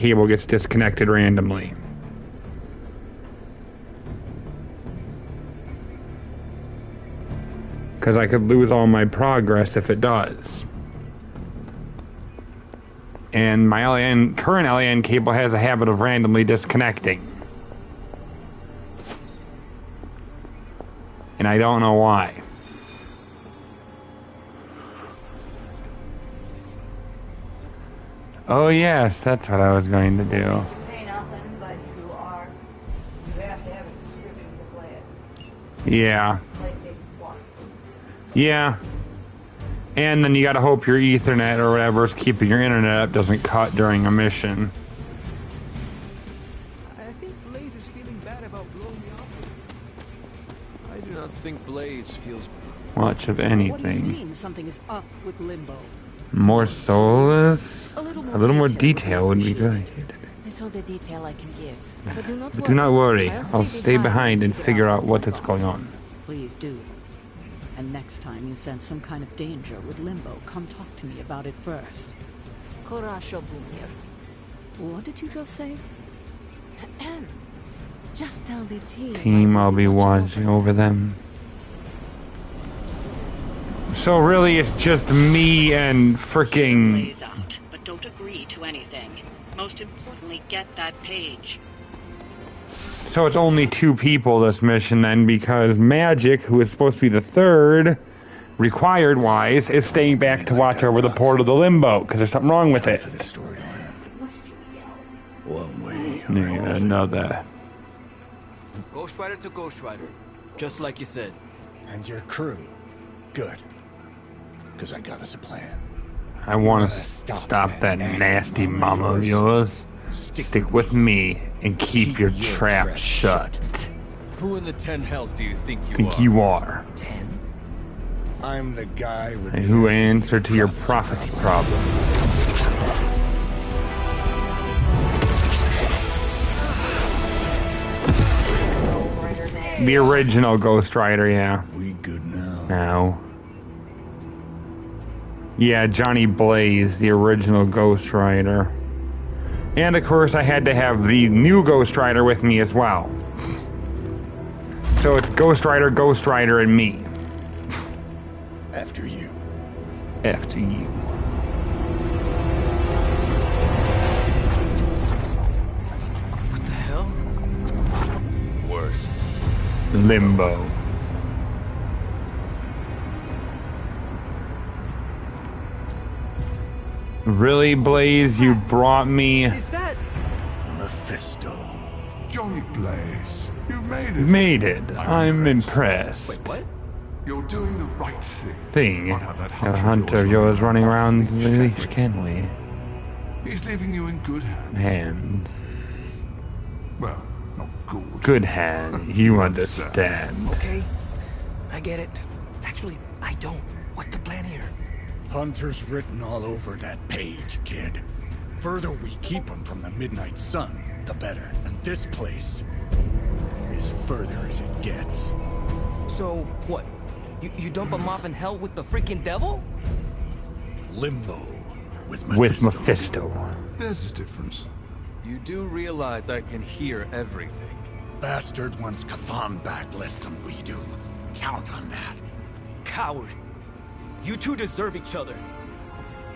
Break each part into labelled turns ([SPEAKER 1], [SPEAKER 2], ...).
[SPEAKER 1] cable gets disconnected randomly. Because I could lose all my progress if it does. And my current LAN cable has a habit of randomly disconnecting. And I don't know why. Oh yes, that's what I was going to do.
[SPEAKER 2] You pay nothing, but you have to have a subscription to play it.
[SPEAKER 1] Yeah.
[SPEAKER 2] Like Big One.
[SPEAKER 1] Yeah. And then you gotta hope your Ethernet or whatever is keeping your internet up doesn't cut during a mission.
[SPEAKER 3] I think Blaze is feeling bad about blowing me off. I do not think Blaze feels
[SPEAKER 1] Much of
[SPEAKER 4] What do you
[SPEAKER 1] anything.
[SPEAKER 4] mean something is up with Limbo?
[SPEAKER 1] More soulless?
[SPEAKER 4] A
[SPEAKER 1] A little more detail would be good.
[SPEAKER 5] That's all the detail I can give. But do not
[SPEAKER 1] But do not worry, I'll
[SPEAKER 5] I'll
[SPEAKER 1] stay behind and figure out what is going on.
[SPEAKER 4] Please do. And next time you sense some kind of danger with Limbo, come talk to me about it first.
[SPEAKER 5] Korasho Bumir.
[SPEAKER 4] What did you just say?
[SPEAKER 5] Just tell the team.
[SPEAKER 1] Team, I'll be watching over them. So really it's just me and freaking...
[SPEAKER 6] Blaze out, but don't agree to anything. Most importantly, get that page.
[SPEAKER 1] So it's only 2 people this mission then, because Magic, who is supposed to be the 3rd, required-wise, is staying back to watch over the portal to Limbo, because there's something wrong with it.
[SPEAKER 7] One way.
[SPEAKER 1] Yeah, another.
[SPEAKER 3] Ghost Rider to Ghost Rider. Just like you said.
[SPEAKER 7] And your crew. Good. Because I got us a plan.
[SPEAKER 1] I want to stop that nasty mama of yours. Stick with me and keep your trap shut.
[SPEAKER 3] Who in the 10 hells do you think you
[SPEAKER 1] Think
[SPEAKER 3] are?
[SPEAKER 1] you are.
[SPEAKER 3] 10?
[SPEAKER 7] I'm the guy with
[SPEAKER 1] And
[SPEAKER 7] the
[SPEAKER 1] who answer to your prophecy problem. The original Ghost Rider, yeah.
[SPEAKER 7] We good now?
[SPEAKER 1] Now. Yeah, Johnny Blaze, the original Ghost Rider. And of course I had to have the new Ghost Rider with me as well. So it's Ghost Rider, and me.
[SPEAKER 7] After you.
[SPEAKER 1] After you.
[SPEAKER 3] What the hell? Worse.
[SPEAKER 1] Limbo. Really, Blaze? You brought me...
[SPEAKER 3] Is that...
[SPEAKER 7] Mephisto.
[SPEAKER 8] Johnny Blaze, you made it.
[SPEAKER 1] Made it. I'm impressed.
[SPEAKER 3] Wait, what?
[SPEAKER 8] You're doing the right thing.
[SPEAKER 1] Thing.
[SPEAKER 8] I'll have that
[SPEAKER 1] A hunter of yours running around the leash, can we?
[SPEAKER 8] He's leaving you in good hands.
[SPEAKER 1] Hands.
[SPEAKER 8] Well, not good.
[SPEAKER 1] Good hand. You understand.
[SPEAKER 3] Okay. I get it. Actually, I don't. What's the plan here?
[SPEAKER 7] Hunter's written all over that page, kid. Further we keep him from the midnight sun, the better. And this place is further as it gets.
[SPEAKER 3] So, what? You dump him off in hell with the freaking devil?
[SPEAKER 7] Limbo with Mephisto.
[SPEAKER 1] With Mephisto.
[SPEAKER 8] There's a difference.
[SPEAKER 3] You do realize I can hear everything.
[SPEAKER 7] Bastard wants Cathan back less than we do. Count on that.
[SPEAKER 3] Coward. You two deserve each other.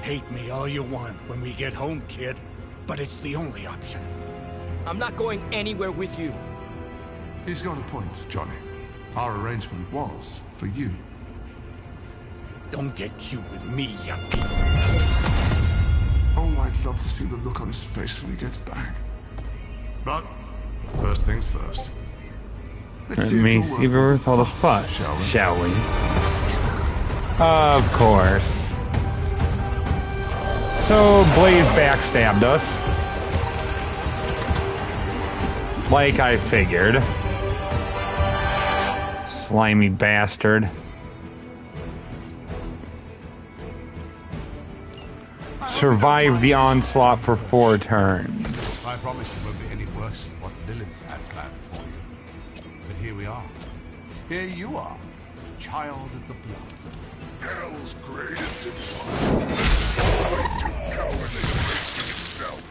[SPEAKER 7] Hate me all you want when we get home, kid. But it's the only option.
[SPEAKER 3] I'm not going anywhere with you.
[SPEAKER 8] He's got a point, Johnny. Our arrangement was for you.
[SPEAKER 7] Don't get cute with me, ya.
[SPEAKER 8] Oh, I'd love to see the look on his face when he gets back. But first things first.
[SPEAKER 1] Let me see if we're worth all the fuss, shall we? Of course. So, Blaze backstabbed us. Like I figured. Slimy bastard. Survived the onslaught for 4 turns.
[SPEAKER 9] I promise it won't be any worse than what Lilith had planned for you. But here we are. Here you are, child of the blood.
[SPEAKER 8] Hell's greatest advisor. Always too cowardly to risk himself.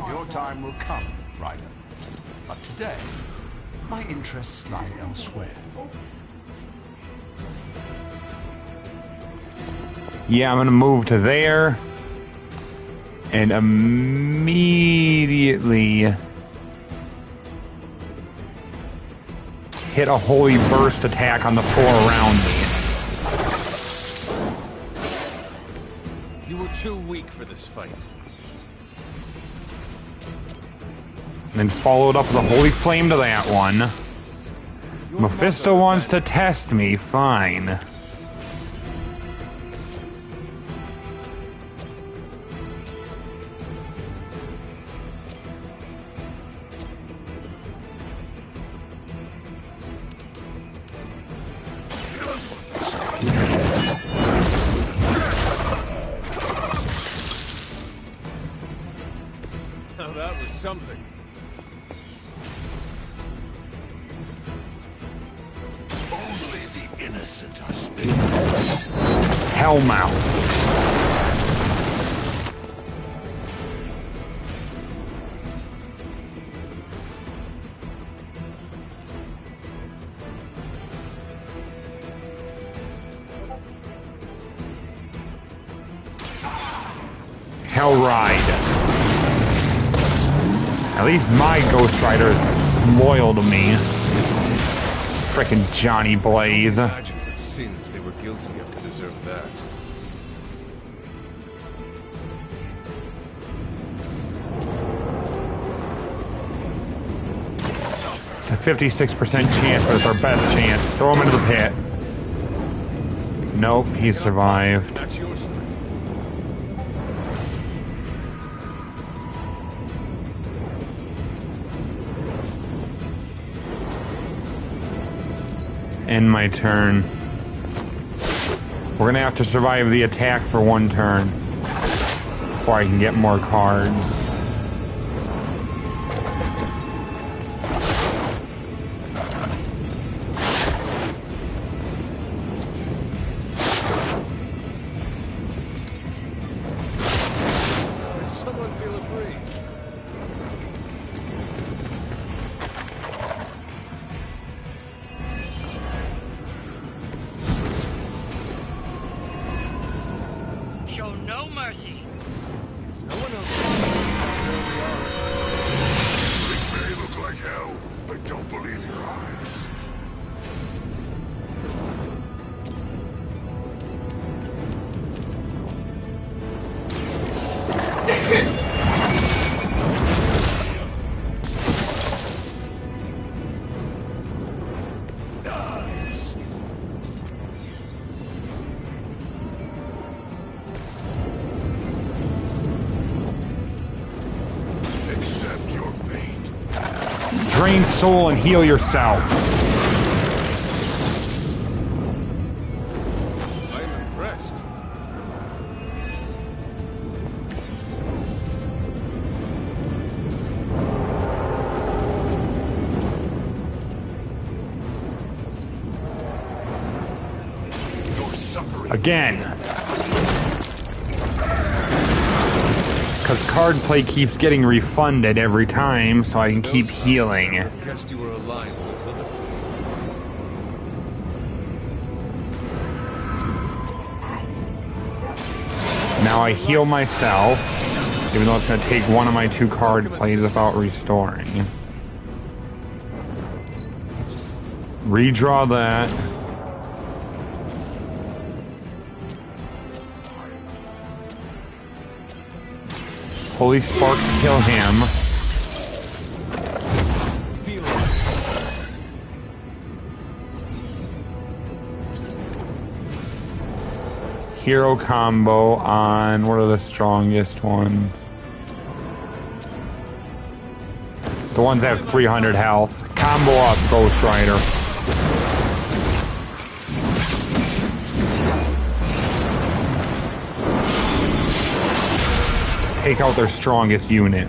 [SPEAKER 9] Your time will come, Ryder. But today, my interests lie elsewhere.
[SPEAKER 1] Yeah, I'm gonna move to there. And immediately hit a holy burst attack on the four around me.
[SPEAKER 3] You were too weak for this fight.
[SPEAKER 1] And then followed up with a holy flame to that one. Mephisto wants to test me, fine.
[SPEAKER 3] Now that was something.
[SPEAKER 8] Only the innocent are spared.
[SPEAKER 1] Hellmouth. Hellride. At least my Ghost Rider is loyal to me. Frickin' Johnny Blaze.
[SPEAKER 3] Imagine the sins they were guilty of to deserve that.
[SPEAKER 1] It's a 56% chance, but it's our best chance. Throw him into the pit. Nope, he survived.
[SPEAKER 3] That's your strength.
[SPEAKER 1] End my turn. We're gonna have to survive the attack for one turn before I can get more cards.
[SPEAKER 3] Did someone feel a breeze?
[SPEAKER 6] Show no mercy.
[SPEAKER 3] Is no one else
[SPEAKER 8] It may look like hell, but don't believe your eyes. Nice. Accept your fate.
[SPEAKER 1] Drain soul and heal yourself.
[SPEAKER 3] I'm impressed.
[SPEAKER 8] Your suffering.
[SPEAKER 1] Again. Because card play keeps getting refunded every time, so I can keep healing.
[SPEAKER 3] I guessed you were aligned with Lilith.
[SPEAKER 1] Now I heal myself, even though it's going to take one of my two card plays without restoring. Redraw that. Holy Spark to kill him.
[SPEAKER 3] Feel it.
[SPEAKER 1] Hero combo on, what are the strongest ones? The ones that have 300 health. Combo up, Ghost Rider. Take out their strongest unit.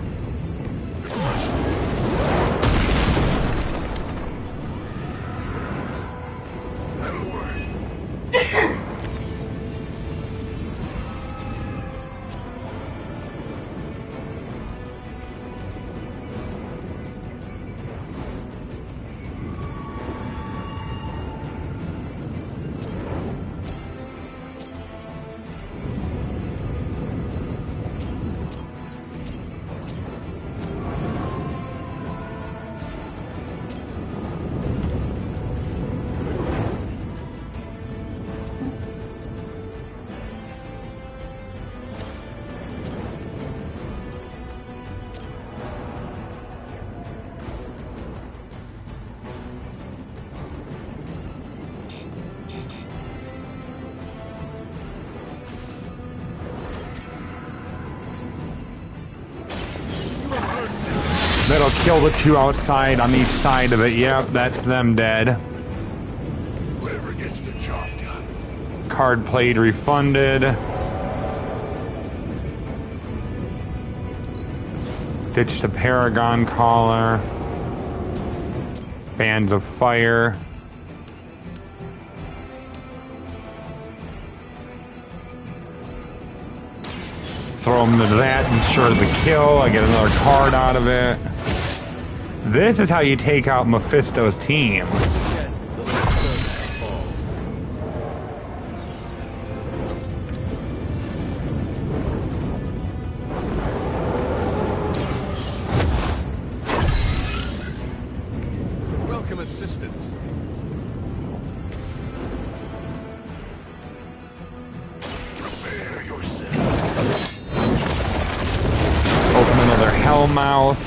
[SPEAKER 8] That'll work.
[SPEAKER 1] That'll kill the two outside on each side of it. Yep, that's them dead.
[SPEAKER 7] Whatever gets the job done.
[SPEAKER 1] Card played refunded. Ditch the Paragon Collar. Bands of Fire. Throw them to that, ensure the kill. I get another card out of it. This is how you take out Mephisto's team.
[SPEAKER 3] Welcome assistance.
[SPEAKER 7] Prepare yourself.
[SPEAKER 1] Open another Hellmouth.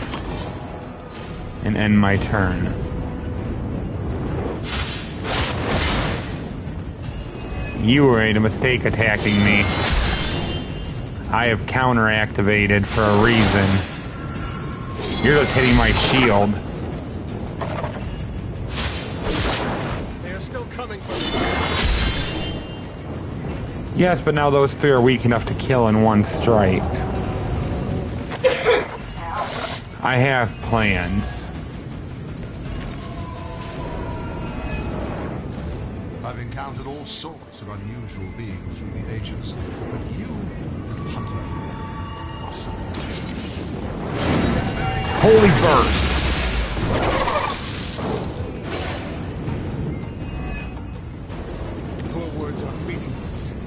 [SPEAKER 1] And end my turn. You made a mistake attacking me. I have counter-activated for a reason. You're just hitting my shield.
[SPEAKER 3] They are still coming for me.
[SPEAKER 1] Yes, but now those three are weak enough to kill in one strike. I have plans.
[SPEAKER 9] I've encountered all sorts of unusual beings through the ages, but you, with Hunter, are something different.
[SPEAKER 1] Holy burst!
[SPEAKER 3] Your words are meaningless to me.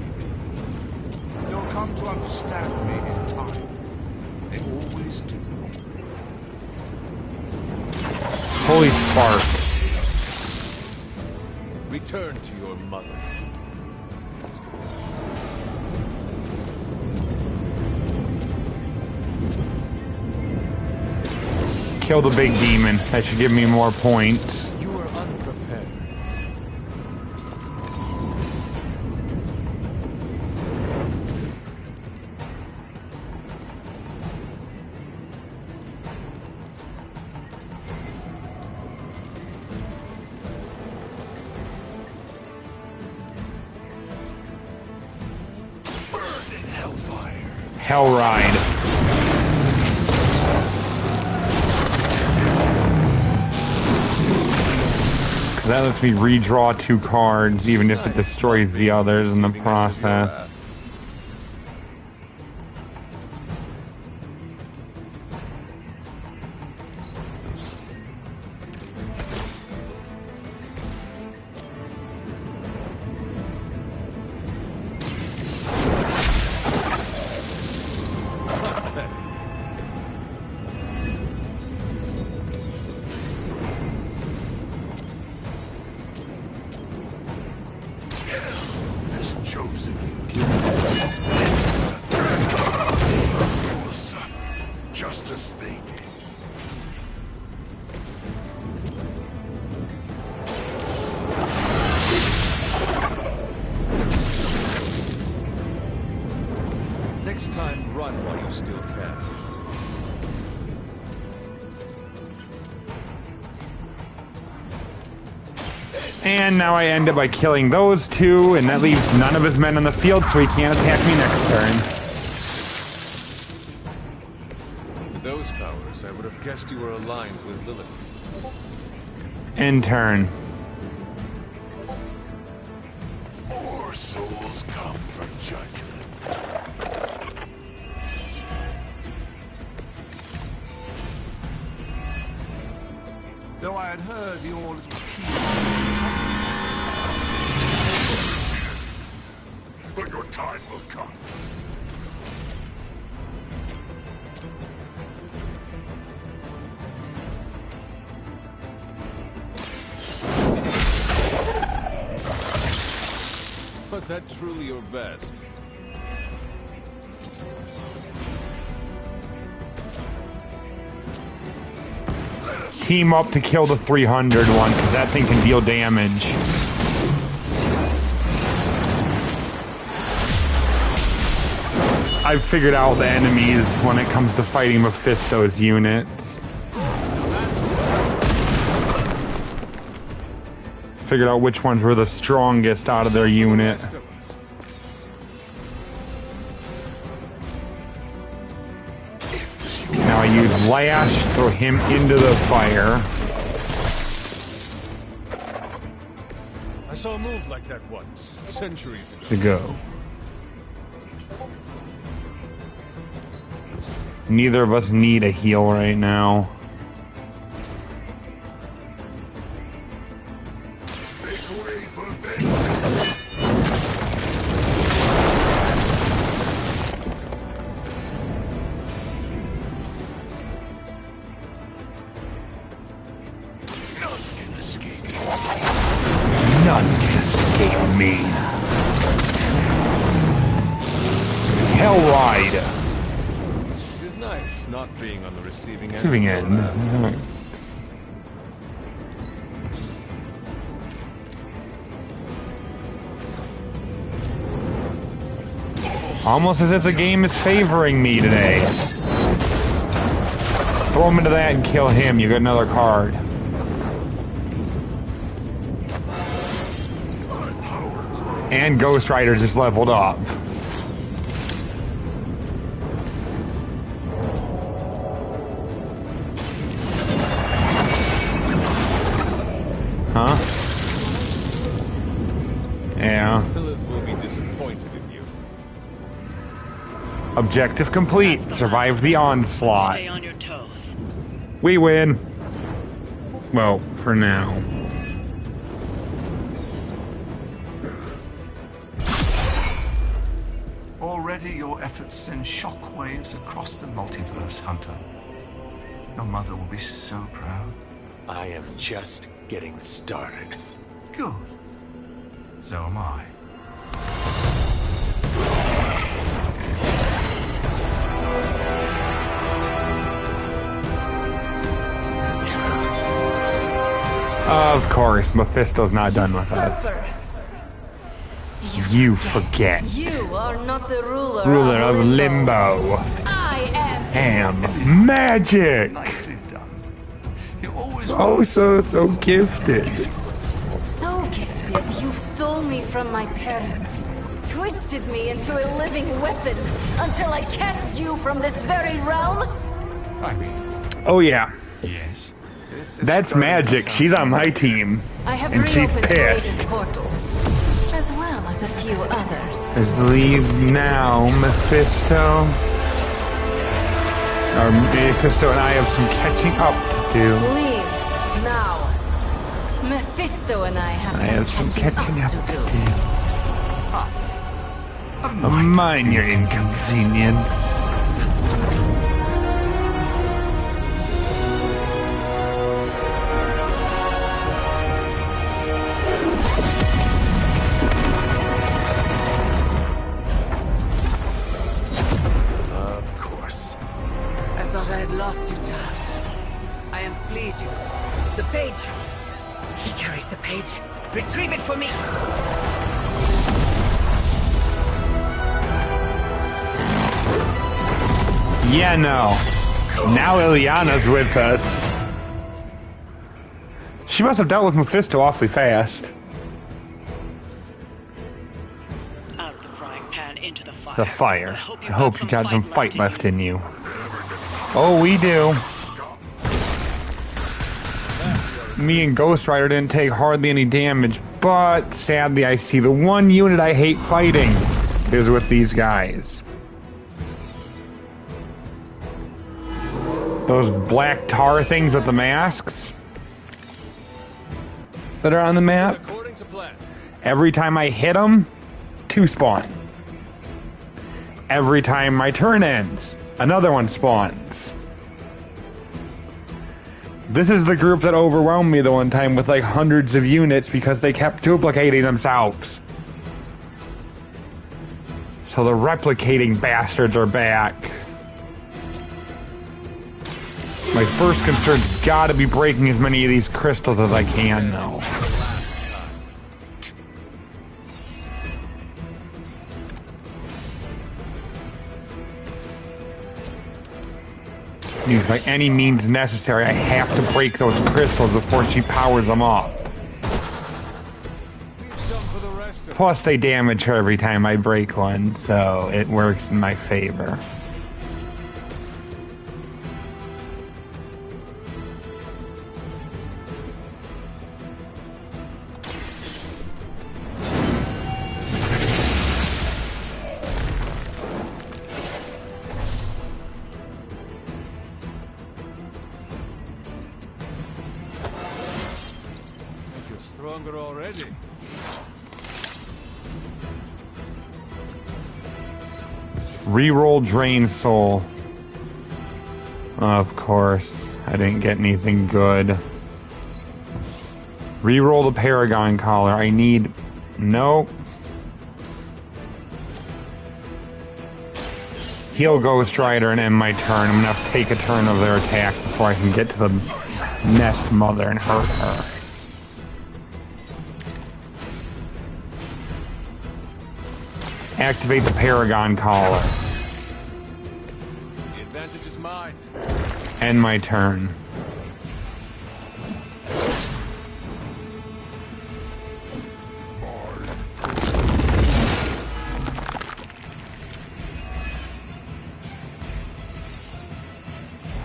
[SPEAKER 9] You'll come to understand me in time. They always do.
[SPEAKER 1] Holy spark.
[SPEAKER 3] Return to your mother.
[SPEAKER 1] Kill the big demon. That should give me more points.
[SPEAKER 3] You are unprepared.
[SPEAKER 1] Hell Ride. That lets me redraw 2 cards, even if it destroys the others in the process.
[SPEAKER 3] Next time, run while you still can.
[SPEAKER 1] And now I end it by killing those 2, and that leaves none of his men on the field, so he can't attack me next turn.
[SPEAKER 3] With those powers, I would have guessed you were aligned with Lilith.
[SPEAKER 1] End turn.
[SPEAKER 7] More souls come for judgment.
[SPEAKER 9] Though I had heard the all little
[SPEAKER 7] But your time will come.
[SPEAKER 3] Was that truly your best?
[SPEAKER 1] Team up to kill the 300 one, because that thing can deal damage. I've figured out the enemies when it comes to fighting Mephisto's units. figured out which ones were the strongest out of their unit. Now I use Lash, throw him into the fire.
[SPEAKER 3] I saw a move like that once, centuries ago.
[SPEAKER 1] To go. Neither of us need a heal right now. None can escape me. Hellride.
[SPEAKER 3] It is nice not being on the receiving end.
[SPEAKER 1] Receiving end. Almost as if the game is favoring me today. Throw him into that and kill him. You get another card. And Ghost Rider just leveled up. Huh? Yeah.
[SPEAKER 3] Lilith will be disappointed in you.
[SPEAKER 1] Objective complete. Survive the onslaught.
[SPEAKER 6] Stay on your toes.
[SPEAKER 1] We win. Well, for now.
[SPEAKER 9] Already your efforts send shockwaves across the multiverse, Hunter. Your mother will be so proud.
[SPEAKER 3] I am just getting started.
[SPEAKER 9] Good. So am I.
[SPEAKER 1] Of course, Mephisto's not done with us. You forget.
[SPEAKER 5] You are not the ruler,
[SPEAKER 1] Ruler of Limbo.
[SPEAKER 5] I am.
[SPEAKER 1] Am magic.
[SPEAKER 9] Nicely done. You always
[SPEAKER 1] Oh, so gifted.
[SPEAKER 5] So gifted, you stole me from my parents. Twisted me into a living weapon until I cast you from this very realm.
[SPEAKER 9] I mean,
[SPEAKER 1] Oh yeah,
[SPEAKER 9] yes.
[SPEAKER 1] that's magic. She's on my team,
[SPEAKER 5] I have
[SPEAKER 1] and she's
[SPEAKER 5] reopened
[SPEAKER 1] pissed.
[SPEAKER 5] Raiden's portal, as well as a few others.
[SPEAKER 1] Just leave now, Mephisto. Or Mephisto and I have some catching up to do.
[SPEAKER 5] Leave now. Mephisto and I have some catching up to do.
[SPEAKER 1] Mind your inconvenience.
[SPEAKER 3] Of course.
[SPEAKER 10] I thought I had lost you, child. I am pleased you... The page! He carries the page. Retrieve it for me!
[SPEAKER 1] Yeah, no. Now Ileana's with us. She must have dealt with Mephisto awfully fast.
[SPEAKER 6] Out of the frying pan into the fire.
[SPEAKER 1] The fire. I hope you got some fight left in you. Oh, we do. Me and Ghost Rider didn't take hardly any damage, but sadly I see the one unit I hate fighting is with these guys. Those black tar things with the masks that are on the map.
[SPEAKER 3] According to plan.
[SPEAKER 1] Every time I hit them, 2 spawn. Every time my turn ends, another one spawns. This is the group that overwhelmed me the one time with like hundreds of units because they kept duplicating themselves. So the replicating bastards are back. My first concern's gotta be breaking as many of these crystals as I can now. Means by any means necessary, I have to break those crystals before she powers them up. Plus, they damage her every time I break one, so it works in my favor.
[SPEAKER 3] You're stronger already.
[SPEAKER 1] Reroll Drain Soul. Of course, I didn't get anything good. Reroll the Paragon Collar. I need... Nope. Heal Ghost Rider and end my turn. I'm gonna have to take a turn of their attack before I can get to the Nest Mother and hurt her. Activate the Paragon Collar.
[SPEAKER 3] The advantage is mine.
[SPEAKER 1] End my turn.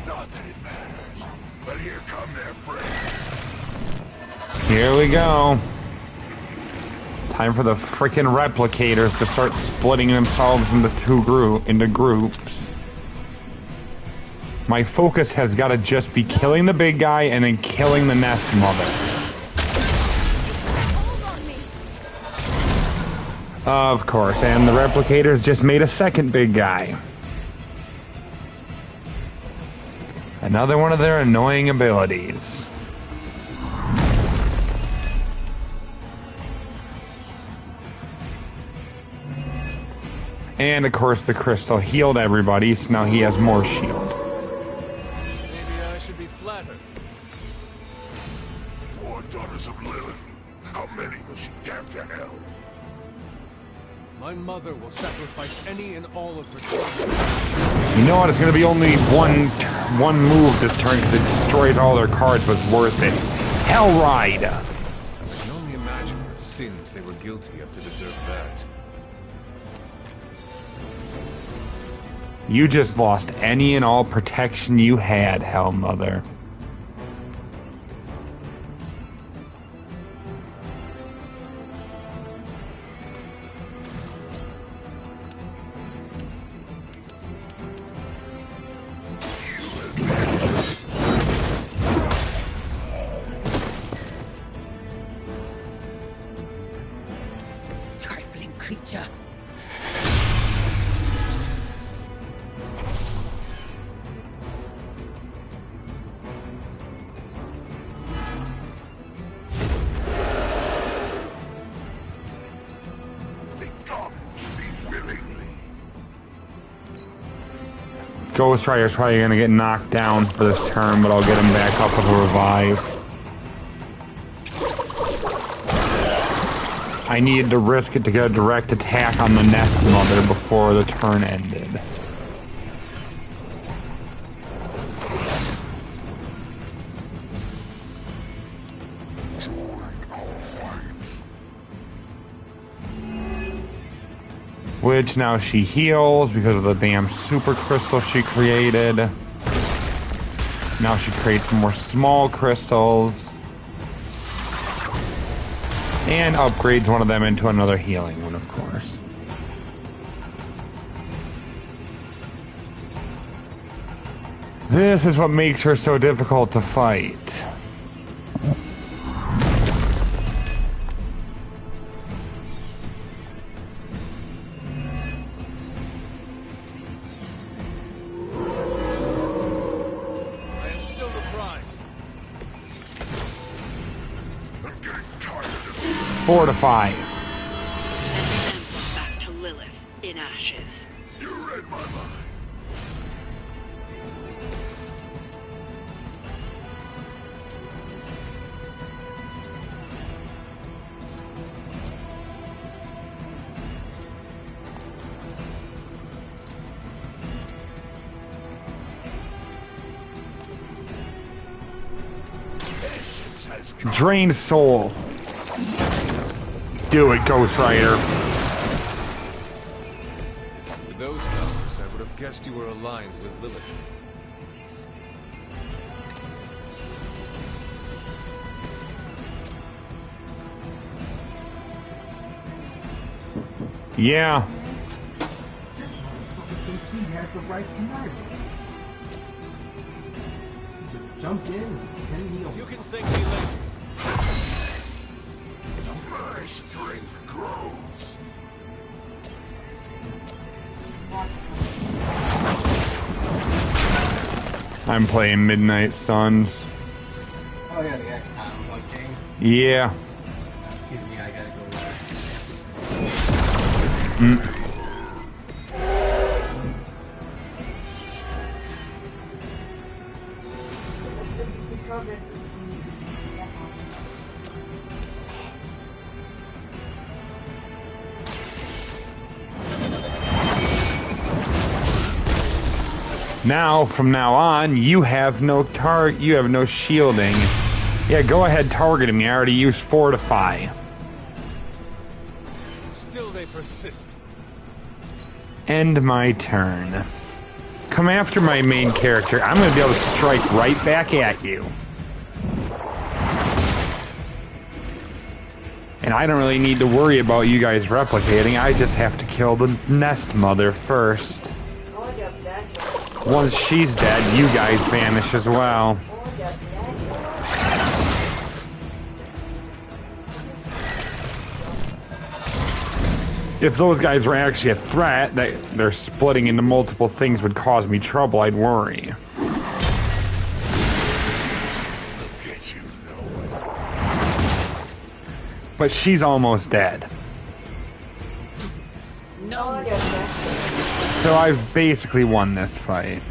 [SPEAKER 8] Not that it matters, but here come their friends.
[SPEAKER 1] Here we go. Time for the frickin' replicators to start splitting themselves into groups. My focus has got to just be killing the big guy and then killing the Nest Mother. Of course, and the replicators just made a second big guy. Another one of their annoying abilities. And of course the crystal healed everybody, so now he has more shield.
[SPEAKER 3] Maybe I should be flattered.
[SPEAKER 8] More daughters of Lilith. How many will she damn to hell?
[SPEAKER 3] My mother will sacrifice any and all of her children.
[SPEAKER 1] You know what? It's going to be only one move this turn because it destroys all their cards, but it's worth it. Hellride!
[SPEAKER 3] I can only imagine what sins they were guilty of to deserve that.
[SPEAKER 1] You just lost any and all protection you had, Hellmother.
[SPEAKER 10] Trifling creature.
[SPEAKER 1] Ghost Rider's probably going to get knocked down for this turn, but I'll get him back up with a revive. I needed to risk it to get a direct attack on the Nest Mother before the turn ended. Which now she heals because of the damn super crystal she created. Now she creates more small crystals. And upgrades one of them into another healing one, of course. This is what makes her so difficult to fight. Fortify.
[SPEAKER 6] And back to Lilith in ashes.
[SPEAKER 8] You read my mind.
[SPEAKER 1] Drain soul. Do it, Ghost Rider.
[SPEAKER 3] With those powers, I would have guessed you were aligned with Lilith.
[SPEAKER 1] Yeah.
[SPEAKER 11] Thinks he has the right to marry. Jumped in and he'll...
[SPEAKER 3] You can thank me later.
[SPEAKER 8] My strength grows.
[SPEAKER 1] I'm playing Midnight Suns.
[SPEAKER 11] Oh yeah, the XCOM 1 game.
[SPEAKER 1] Yeah.
[SPEAKER 11] Excuse me, I gotta go there.
[SPEAKER 1] Now, from now on, you have no shielding. Yeah, go ahead, target him. You already used Fortify.
[SPEAKER 3] Still they persist.
[SPEAKER 1] End my turn. Come after my main character. I'm going to be able to strike right back at you. And I don't really need to worry about you guys replicating. I just have to kill the nest mother first. Once she's dead, you guys vanish as well. If those guys were actually a threat, that they're splitting into multiple things would cause me trouble, I'd worry. But she's almost dead.
[SPEAKER 10] No.
[SPEAKER 1] So I've basically won this fight.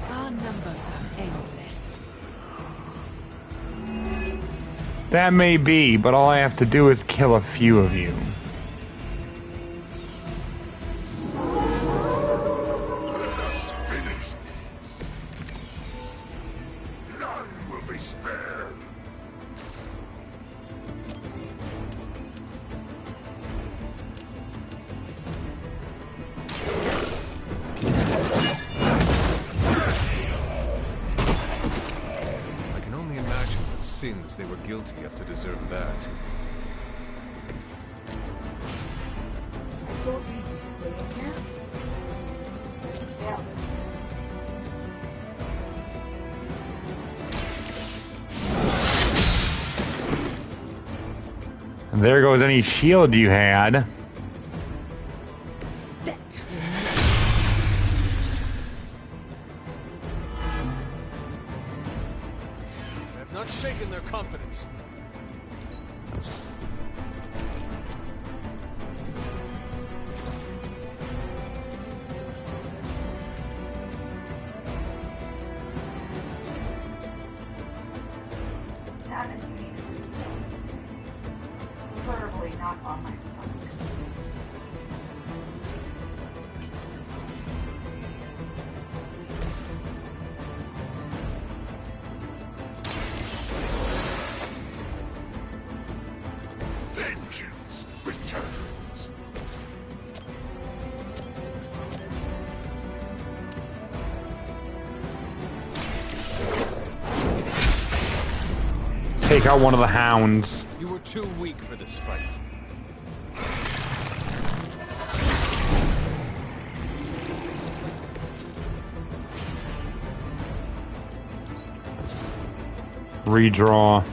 [SPEAKER 10] Our numbers are endless.
[SPEAKER 1] That may be, but all I have to do is kill a few of you.
[SPEAKER 8] None will be spared.
[SPEAKER 3] I can only imagine what sins they were guilty of to deserve that.
[SPEAKER 1] And there goes any shield you had.
[SPEAKER 3] I have not shaken their confidence.
[SPEAKER 2] Not as you need it. Preferably not on my stomach.
[SPEAKER 8] Vengeance returns.
[SPEAKER 1] Take out one of the hounds.
[SPEAKER 3] You were too weak for this fight.
[SPEAKER 1] Redraw.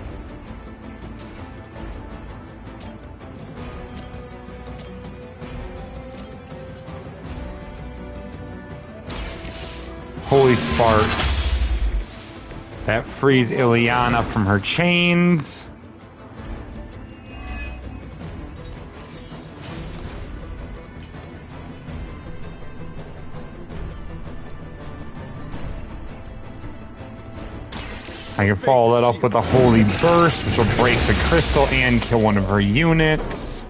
[SPEAKER 1] Holy Spark. That frees Ileana from her chains. I can follow that up with a Holy Burst, which will break the crystal and kill one of her units.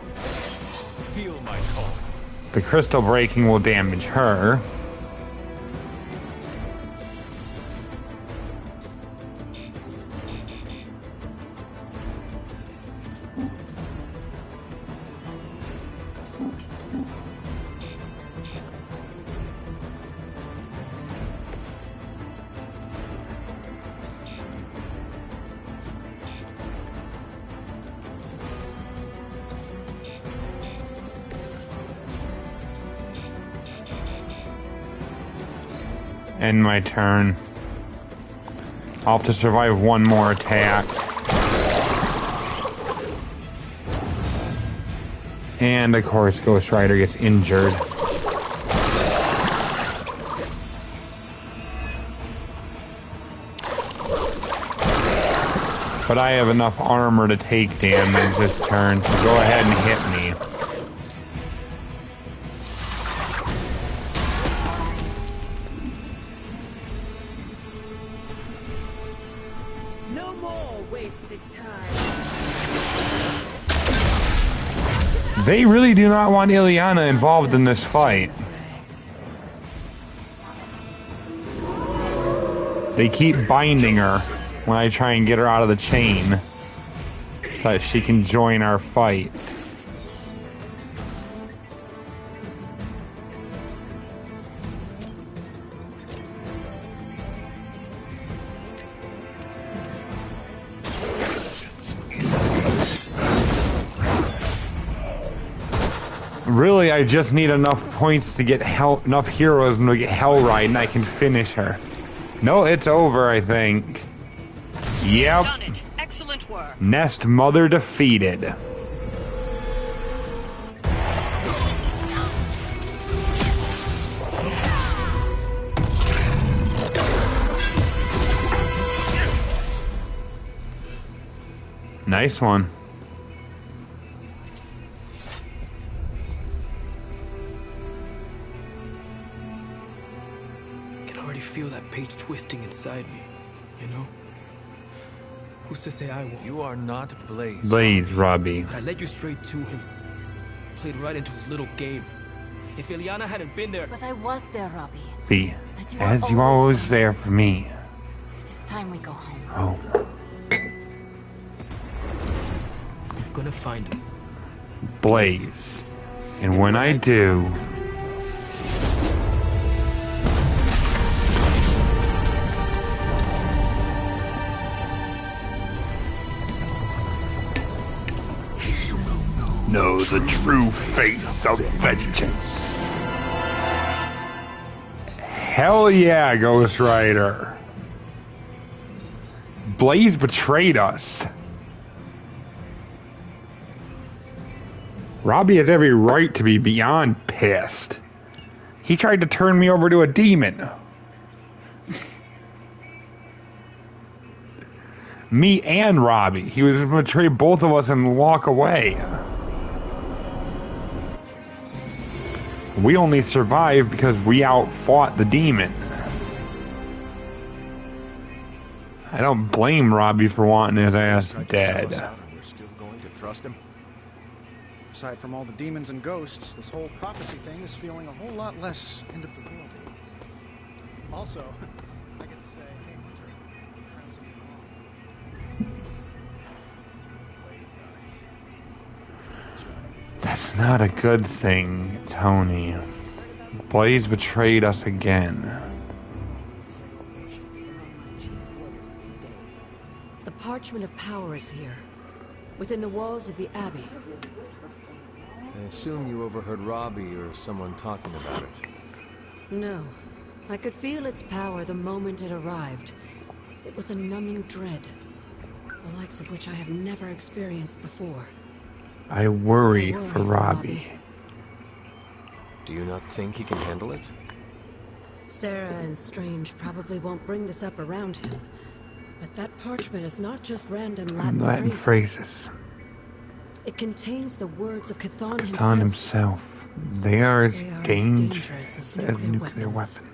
[SPEAKER 3] Feel my call.
[SPEAKER 1] The crystal breaking will damage her. end my turn. I'll have to survive one more attack. And of course, Ghost Rider gets injured. But I have enough armor to take damage this turn, so go ahead and hit me.
[SPEAKER 10] No more wasted time.
[SPEAKER 1] They really do not want Ileana involved in this fight. They keep binding her when I try and get her out of the chain so that she can join our fight. Really, I just need enough points to get enough heroes to get Hellride and I can finish her. No, it's over, I think. Yep.
[SPEAKER 6] Done it. Excellent work.
[SPEAKER 1] Nest Mother defeated. Nice one.
[SPEAKER 3] I can already feel that page twisting inside me, you know? Who's to say I won't? You are not Blaze.
[SPEAKER 1] Blaze, Robbie.
[SPEAKER 3] But I led you straight to him. Played right into his little game. If Ileana hadn't been there...
[SPEAKER 5] But I was there, Robbie.
[SPEAKER 1] Be as you always there for me.
[SPEAKER 5] It is time we go home.
[SPEAKER 1] Oh.
[SPEAKER 3] I'm gonna find him.
[SPEAKER 1] Blaze. And when I do... know the true face of vengeance. Hell yeah, Ghost Rider. Blaze betrayed us. Robbie has every right to be beyond pissed. He tried to turn me over to a demon. Me and Robbie. He was going to betray both of us and walk away. We only survived because we outfought the demon. I don't blame Robbie for wanting his ass dead.
[SPEAKER 12] We're still going to trust him. Aside from all the demons and ghosts, this whole prophecy thing is feeling a whole lot less end of the world. Also, I get to say, hey, Winter, trying something wrong.
[SPEAKER 1] That's not a good thing, Tony. Blaze betrayed us again.
[SPEAKER 10] The Parchment of Power is here, within the walls of the Abbey.
[SPEAKER 13] I assume you overheard Robbie or someone talking about it.
[SPEAKER 10] No. I could feel its power the moment it arrived. It was a numbing dread, the likes of which I have never experienced before.
[SPEAKER 1] I worry for Robbie.
[SPEAKER 13] Do you not think he can handle it?
[SPEAKER 10] Sarah and Strange probably won't bring this up around him. But that parchment is not just random Latin phrases. It contains the words of Chthon himself.
[SPEAKER 1] Chthon himself. They are as dangerous as nuclear weapons.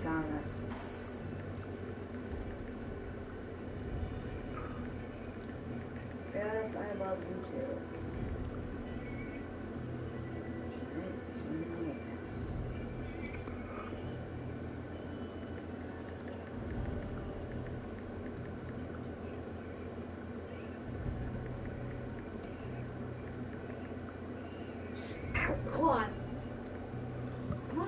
[SPEAKER 2] Thomas. Yes, I love you too. Come on. Come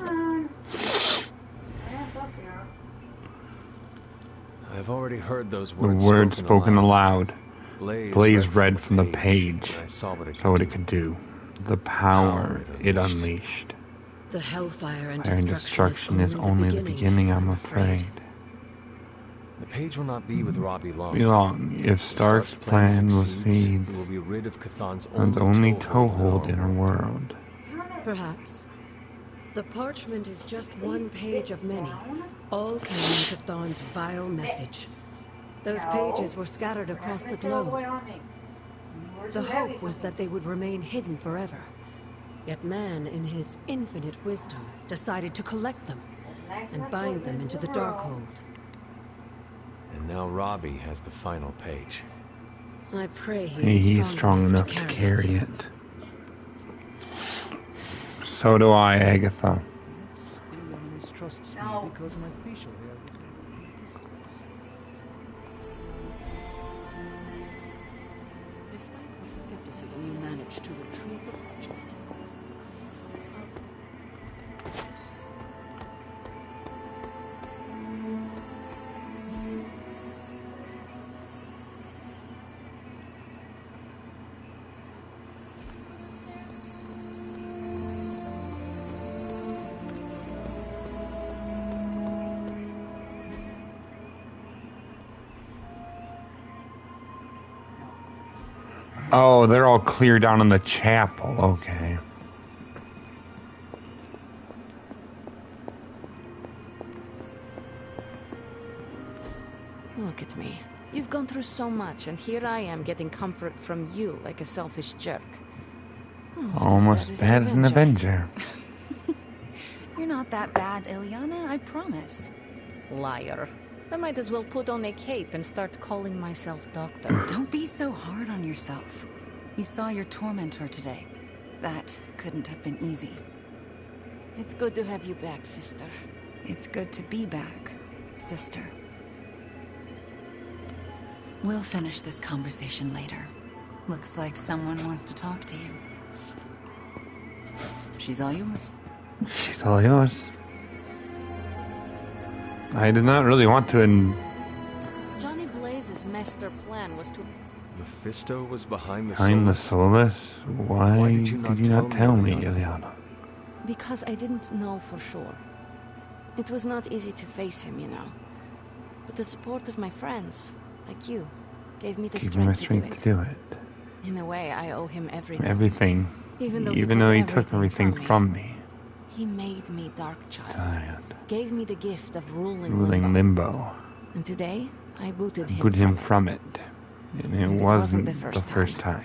[SPEAKER 13] I've already heard those
[SPEAKER 1] The
[SPEAKER 13] words
[SPEAKER 1] words spoken aloud. Blaze read from the page.
[SPEAKER 13] and I saw what it
[SPEAKER 1] Saw what it could do. The power it unleashed.
[SPEAKER 10] The hellfire and
[SPEAKER 1] Fire and destruction is only the beginning, I'm afraid.
[SPEAKER 13] The page will not be with Robbie long.
[SPEAKER 1] If Stark's plan will succeed,
[SPEAKER 13] we will be rid of Chthon's
[SPEAKER 1] and only toehold in our world.
[SPEAKER 10] Perhaps. The parchment is just one page of many, all carrying Chthon's vile message. Those pages were scattered across the globe. The hope was that they would remain hidden forever. Yet man, in his infinite wisdom, decided to collect them and bind them into the Darkhold.
[SPEAKER 13] And now Robbie has the final page.
[SPEAKER 10] I pray
[SPEAKER 1] He's strong enough to carry it. So do I, Agatha.
[SPEAKER 12] Iliana mistrusts me because my facial hair resembles Mephisto's.
[SPEAKER 4] Despite what skepticism, you managed to retrieve the parchment.
[SPEAKER 1] Oh, they're all clear down in the chapel. Okay.
[SPEAKER 5] Look at me. You've gone through so much, and here I am getting comfort from you like a selfish jerk.
[SPEAKER 1] Almost as bad as an Avenger.
[SPEAKER 14] You're not that bad, Iliana, I promise.
[SPEAKER 5] Liar. I might as well put on a cape and start calling myself doctor.
[SPEAKER 14] Don't be so hard on yourself. You saw your tormentor today. That couldn't have been easy.
[SPEAKER 5] It's good to have you back, sister.
[SPEAKER 14] It's good to be back, sister. We'll finish this conversation later. Looks like someone wants to talk to you. She's all yours.
[SPEAKER 1] She's all yours. I did not really want to.
[SPEAKER 5] Johnny Blaze's master plan was to.
[SPEAKER 13] Mephisto was behind the
[SPEAKER 1] Behind the
[SPEAKER 13] Solus?
[SPEAKER 1] Solus? Why did you not tell me, Iliana?
[SPEAKER 5] Because I didn't know for sure. It was not easy to face him, you know. But the support of my friends, like you, gave me the strength to do it. In a way, I owe him everything.
[SPEAKER 1] Everything.
[SPEAKER 5] Even though
[SPEAKER 1] he took everything from me.
[SPEAKER 5] He made me Darkchild. Gave me the gift of ruling
[SPEAKER 1] Limbo.
[SPEAKER 5] And today, I booted
[SPEAKER 1] him from it. And it wasn't the first time.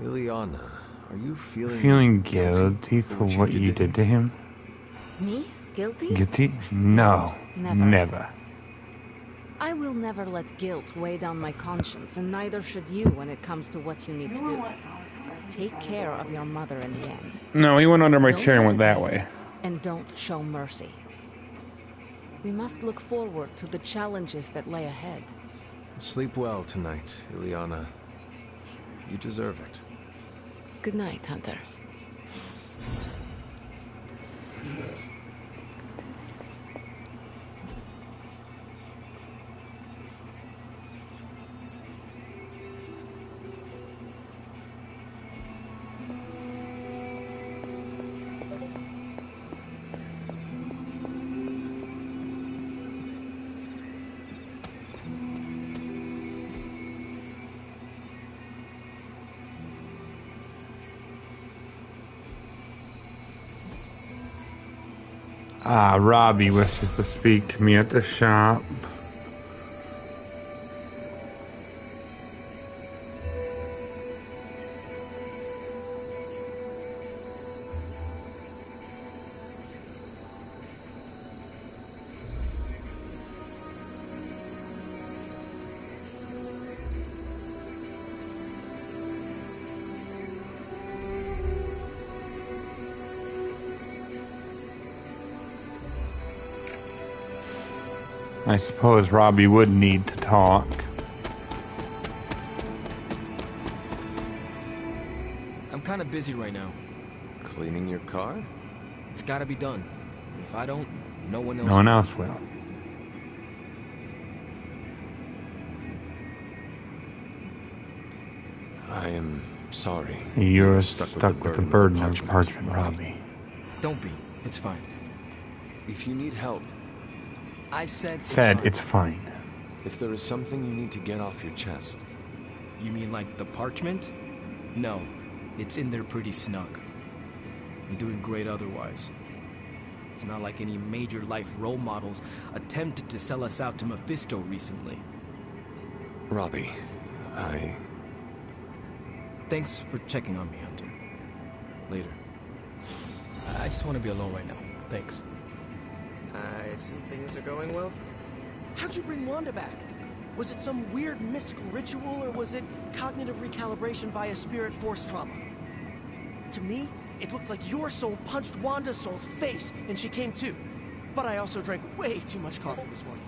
[SPEAKER 13] Iliana, are you
[SPEAKER 1] feeling guilty for what you did to him?
[SPEAKER 5] Me? Guilty?
[SPEAKER 1] Guilty? No. Never.
[SPEAKER 5] I will never let guilt weigh down my conscience, and neither should you when it comes to what you need to do. Take care of your mother in the end.
[SPEAKER 1] No, he went under my chair and went that way.
[SPEAKER 5] And don't show mercy. We must look forward to the challenges that lay ahead.
[SPEAKER 13] Sleep well tonight, Iliana. You deserve it.
[SPEAKER 5] Good night, Hunter.
[SPEAKER 1] Robbie wishes to speak to me at the shop. I suppose Robbie would need to talk.
[SPEAKER 15] I'm kind of busy right now.
[SPEAKER 13] Cleaning your car?
[SPEAKER 15] It's gotta be done. If I don't, no one else.
[SPEAKER 1] No one else will.
[SPEAKER 13] I am sorry.
[SPEAKER 1] You're stuck with the burden of parchment, Robbie.
[SPEAKER 15] Don't be. It's fine.
[SPEAKER 13] If you need help...
[SPEAKER 15] I said
[SPEAKER 1] it's fine.
[SPEAKER 13] If there is something you need to get off your chest...
[SPEAKER 15] You mean like the parchment? No. It's in there pretty snug. I'm doing great otherwise. It's not like any major life role models attempted to sell us out to Mephisto recently.
[SPEAKER 13] Robbie,
[SPEAKER 15] Thanks for checking on me, Hunter. Later. I just want to be alone right now. Thanks.
[SPEAKER 16] I see things are going well. How'd you bring Wanda back? Was it some weird mystical ritual, or was it cognitive recalibration via spirit force trauma? To me, it looked like your soul punched Wanda's soul's face, and she came to. But I also drank way too much coffee this morning.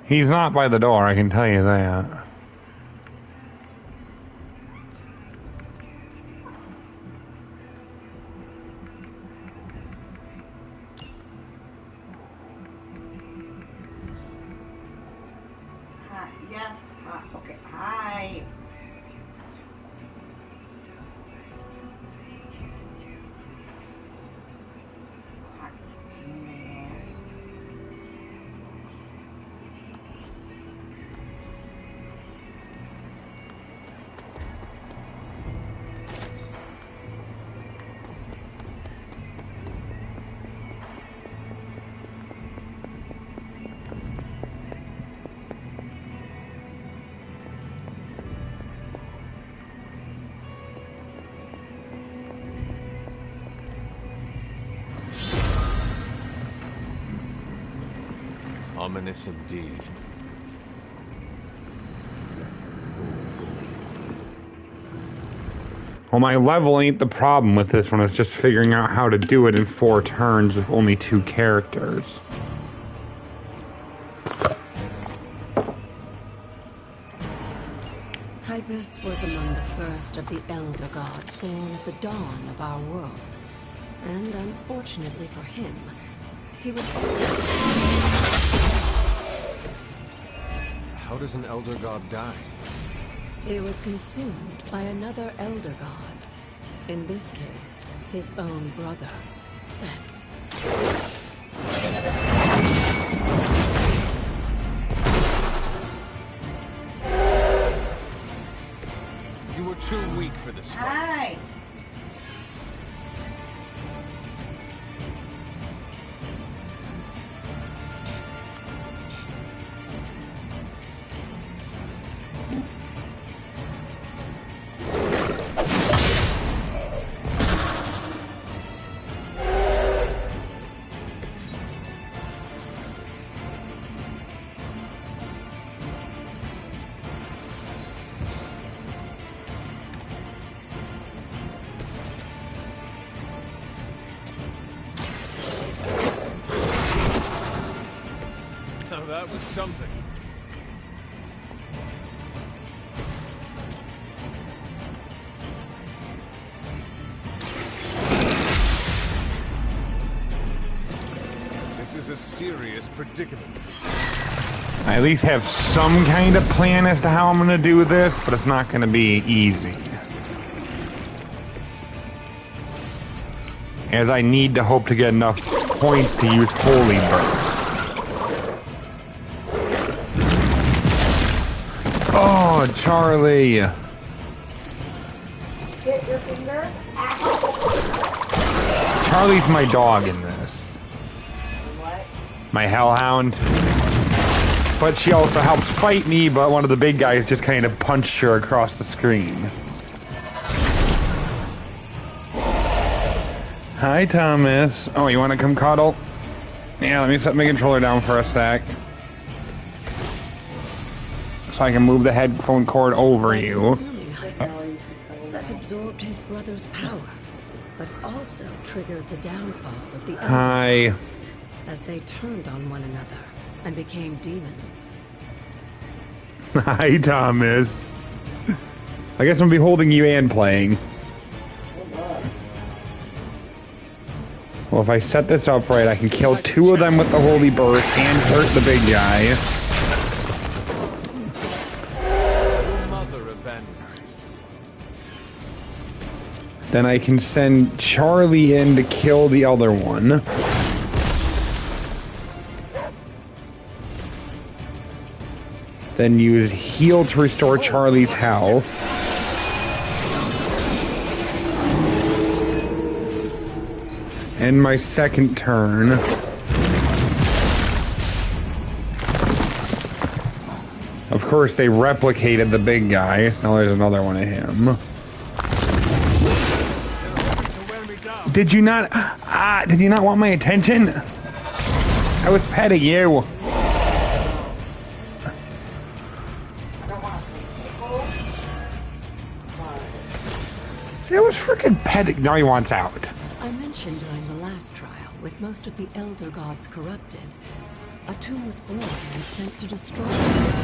[SPEAKER 1] He's not by the door, I can tell you that.
[SPEAKER 2] Hi, yes, okay, hi.
[SPEAKER 13] Ominous indeed.
[SPEAKER 1] Well, my level ain't the problem with this one. It's just figuring out how to do it in 4 turns with only 2 characters.
[SPEAKER 10] Typus was among the first of the Elder Gods born at the dawn of our world. And unfortunately for him, he was
[SPEAKER 13] How does an Elder God die?
[SPEAKER 10] He was consumed by another Elder God. In this case, his own brother, Set.
[SPEAKER 9] You were too weak for this fight.
[SPEAKER 2] Hi.
[SPEAKER 3] Now that was something.
[SPEAKER 9] serious predicament.
[SPEAKER 1] I at least have some kind of plan as to how I'm gonna do this, but it's not gonna be easy. As I need to hope to get enough points to use Holy Burst. Oh, Charlie!
[SPEAKER 2] Get your finger.
[SPEAKER 1] Charlie's my dog in this.
[SPEAKER 2] What?
[SPEAKER 1] My hellhound. But she also helps fight me, but one of the big guys just kind of punched her across the screen. Hi, Thomas. Oh, you want to come cuddle? Yeah, let me set my controller down for a sec. So I can move the headphone cord over you.
[SPEAKER 10] Set absorbed his brother's power, but also triggered the downfall of the
[SPEAKER 1] Hi.
[SPEAKER 10] Elder as they turned on one another and became demons.
[SPEAKER 1] Hi, Thomas. I guess I'm gonna be holding you and playing. Well, if I set this up right, I can kill 2 of them with the Holy Burst and hurt the big guy.
[SPEAKER 9] Your mother abandoned you.
[SPEAKER 1] Then I can send Charlie in to kill the other one. Then use heal to restore Charlie's health. End my second turn. Of course, they replicated the big guy, so now there's another one of him. Did you not want my attention? I was petting you. See, I was freaking petting. Now he wants out.
[SPEAKER 10] I mentioned during the last trial, with most of the Elder Gods corrupted, a tomb was born and sent to destroy them.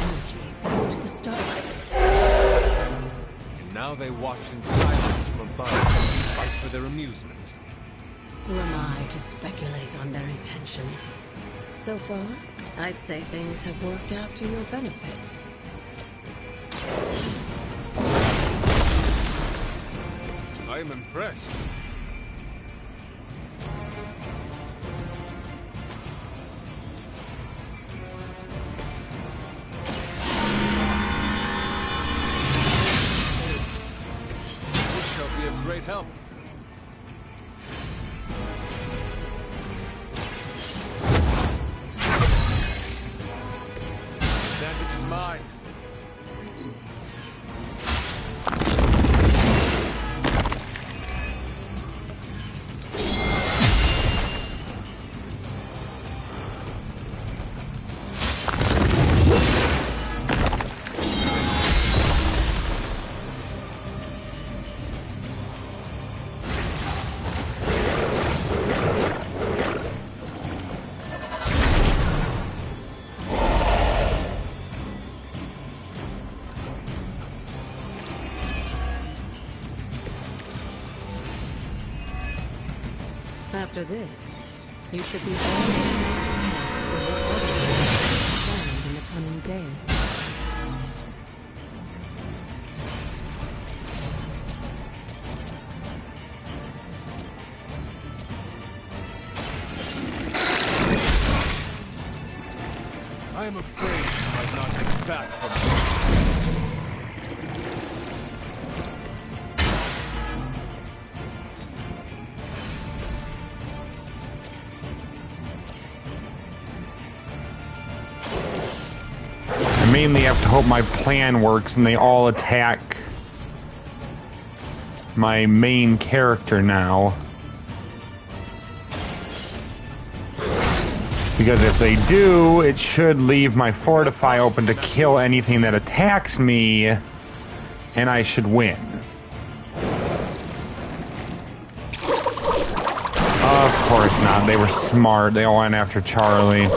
[SPEAKER 10] Energy back to the stars.
[SPEAKER 3] And now they watch in silence from above and fight for their amusement.
[SPEAKER 10] Who am I to speculate on their intentions? So far, I'd say things have worked out to your benefit.
[SPEAKER 3] I am impressed. This shall be of great help. The advantage is mine.
[SPEAKER 10] After this, you should be all prepared for what in the coming day.
[SPEAKER 3] I am afraid I've not come back from this.
[SPEAKER 1] I mainly have to hope my plan works and they all attack my main character now. Because if they do, it should leave my Fortify open to kill anything that attacks me, and I should win. Of course not. They were smart. They all went after Charlie.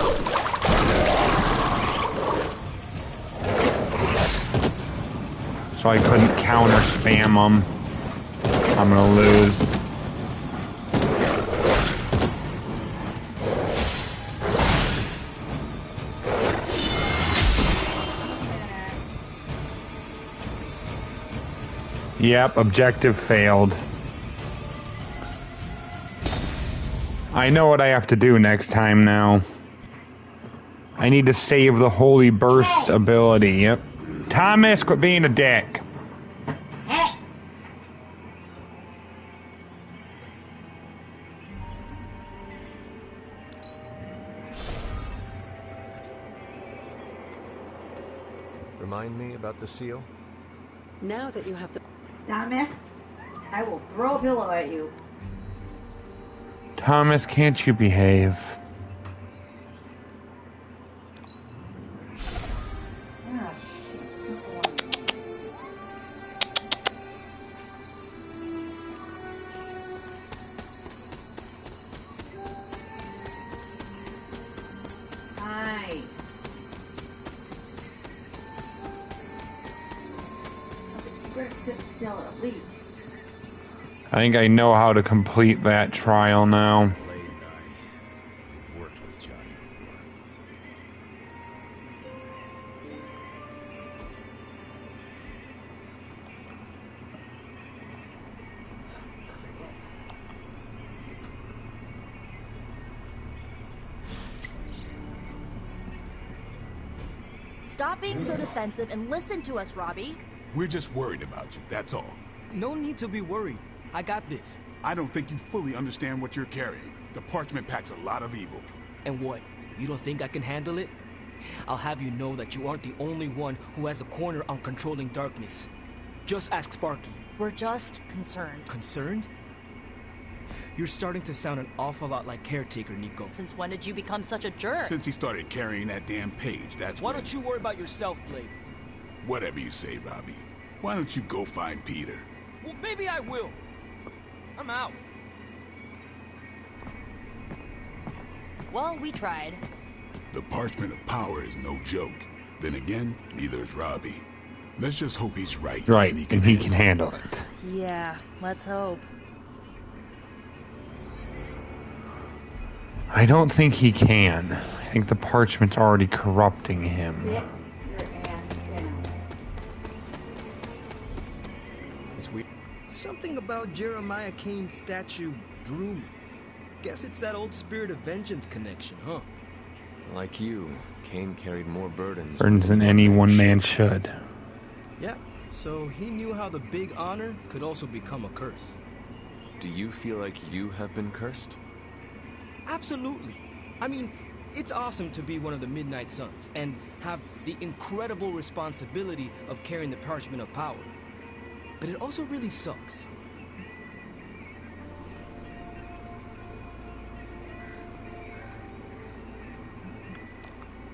[SPEAKER 1] So I couldn't counter spam them. I'm gonna lose. Yep, objective failed. I know what I have to do next time now. I need to save the Holy Burst ability, yep. Thomas, quit being a dick.
[SPEAKER 13] Remind me about the seal?
[SPEAKER 10] Now that you have the...
[SPEAKER 2] Thomas, I will throw a pillow at you.
[SPEAKER 1] Thomas, can't you behave?
[SPEAKER 2] Hi. Still at least.
[SPEAKER 1] I think I know how to complete that trial now.
[SPEAKER 17] Blade and I worked with Johnny before.
[SPEAKER 18] Stop being so defensive and listen to us, Robbie.
[SPEAKER 8] We're just worried about you, that's all.
[SPEAKER 15] No need to be worried. I got this.
[SPEAKER 8] I don't think you fully understand what you're carrying. The parchment packs a lot of evil.
[SPEAKER 15] And what? You don't think I can handle it? I'll have you know that you aren't the only one who has a corner on controlling darkness. Just ask Sparky.
[SPEAKER 18] We're just concerned.
[SPEAKER 15] Concerned? You're starting to sound an awful lot like Caretaker, Nico.
[SPEAKER 18] Since when did you become such a jerk?
[SPEAKER 8] Since he started carrying that damn page, that's
[SPEAKER 15] Why don't you worry about yourself, Blade?
[SPEAKER 8] Whatever you say, Robbie. Why don't you go find Peter?
[SPEAKER 15] Well, maybe I will. I'm out.
[SPEAKER 18] Well, we tried.
[SPEAKER 8] The Parchment of Power is no joke. Then again, neither is Robbie. Let's just hope he's right.
[SPEAKER 1] Right,
[SPEAKER 8] and
[SPEAKER 1] he can handle it.
[SPEAKER 18] Yeah, let's hope.
[SPEAKER 1] I don't think he can. I think the parchment's already corrupting him.
[SPEAKER 15] It's weird. Something about Jeremiah Kane's statue drew me. Guess it's that old Spirit of Vengeance connection, huh?
[SPEAKER 13] Like you, Kane carried more burdens
[SPEAKER 1] Than any one man should.
[SPEAKER 15] Yeah, so he knew how the big honor could also become a curse.
[SPEAKER 13] Do you feel like you have been cursed?
[SPEAKER 15] Absolutely. I mean, it's awesome to be one of the Midnight Suns and have the incredible responsibility of carrying the Parchment of Power. But it also really sucks.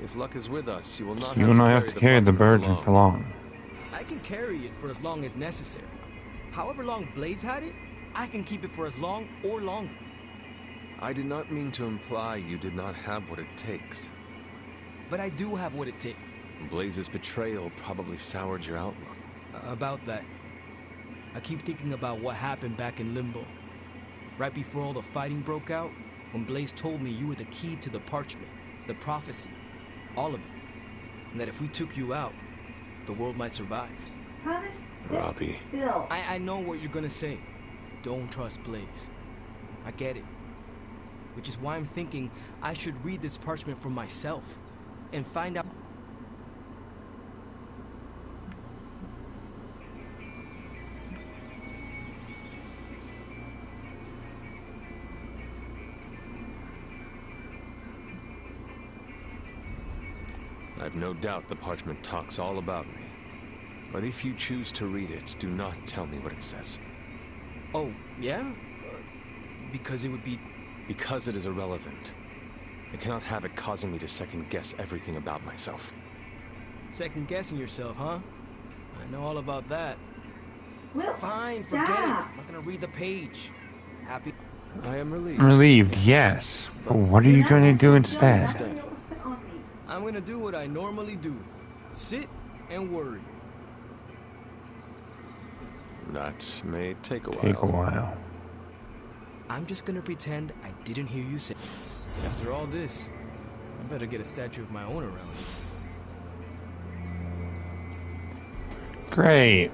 [SPEAKER 13] If luck is with us, you will not
[SPEAKER 1] You will not have to carry the burden for long.
[SPEAKER 15] I can carry it for as long as necessary. However long Blaze had it, I can keep it for as long or longer.
[SPEAKER 13] I did not mean to imply you did not have what it takes.
[SPEAKER 15] But I do have what it takes.
[SPEAKER 13] Blaze's betrayal probably soured your outlook.
[SPEAKER 15] About that. I keep thinking about what happened back in Limbo. Right before all the fighting broke out, when Blaze told me you were the key to the parchment, the prophecy, all of it. And that if we took you out, the world might survive.
[SPEAKER 13] Robbie.
[SPEAKER 15] I know what you're gonna say. Don't trust Blaze. I get it. Which is why I'm thinking I should read this parchment for myself and find out.
[SPEAKER 13] I've no doubt the parchment talks all about me. But if you choose to read it, do not tell me what it says.
[SPEAKER 15] Oh, yeah? Because it would be...
[SPEAKER 13] Because it is irrelevant. I cannot have it causing me to second-guess everything about myself.
[SPEAKER 15] Second-guessing yourself, huh? I know all about that.
[SPEAKER 2] Well,
[SPEAKER 15] fine, forget it. I'm not gonna read the page. Happy?
[SPEAKER 13] I am relieved.
[SPEAKER 1] Relieved, yes. But what are you going to do instead?
[SPEAKER 15] I'm gonna do what I normally do. Sit and worry.
[SPEAKER 13] That may take a while.
[SPEAKER 1] Take a while.
[SPEAKER 15] I'm just gonna pretend I didn't hear you say. After all this, I better get a statue of my own around.
[SPEAKER 1] Great.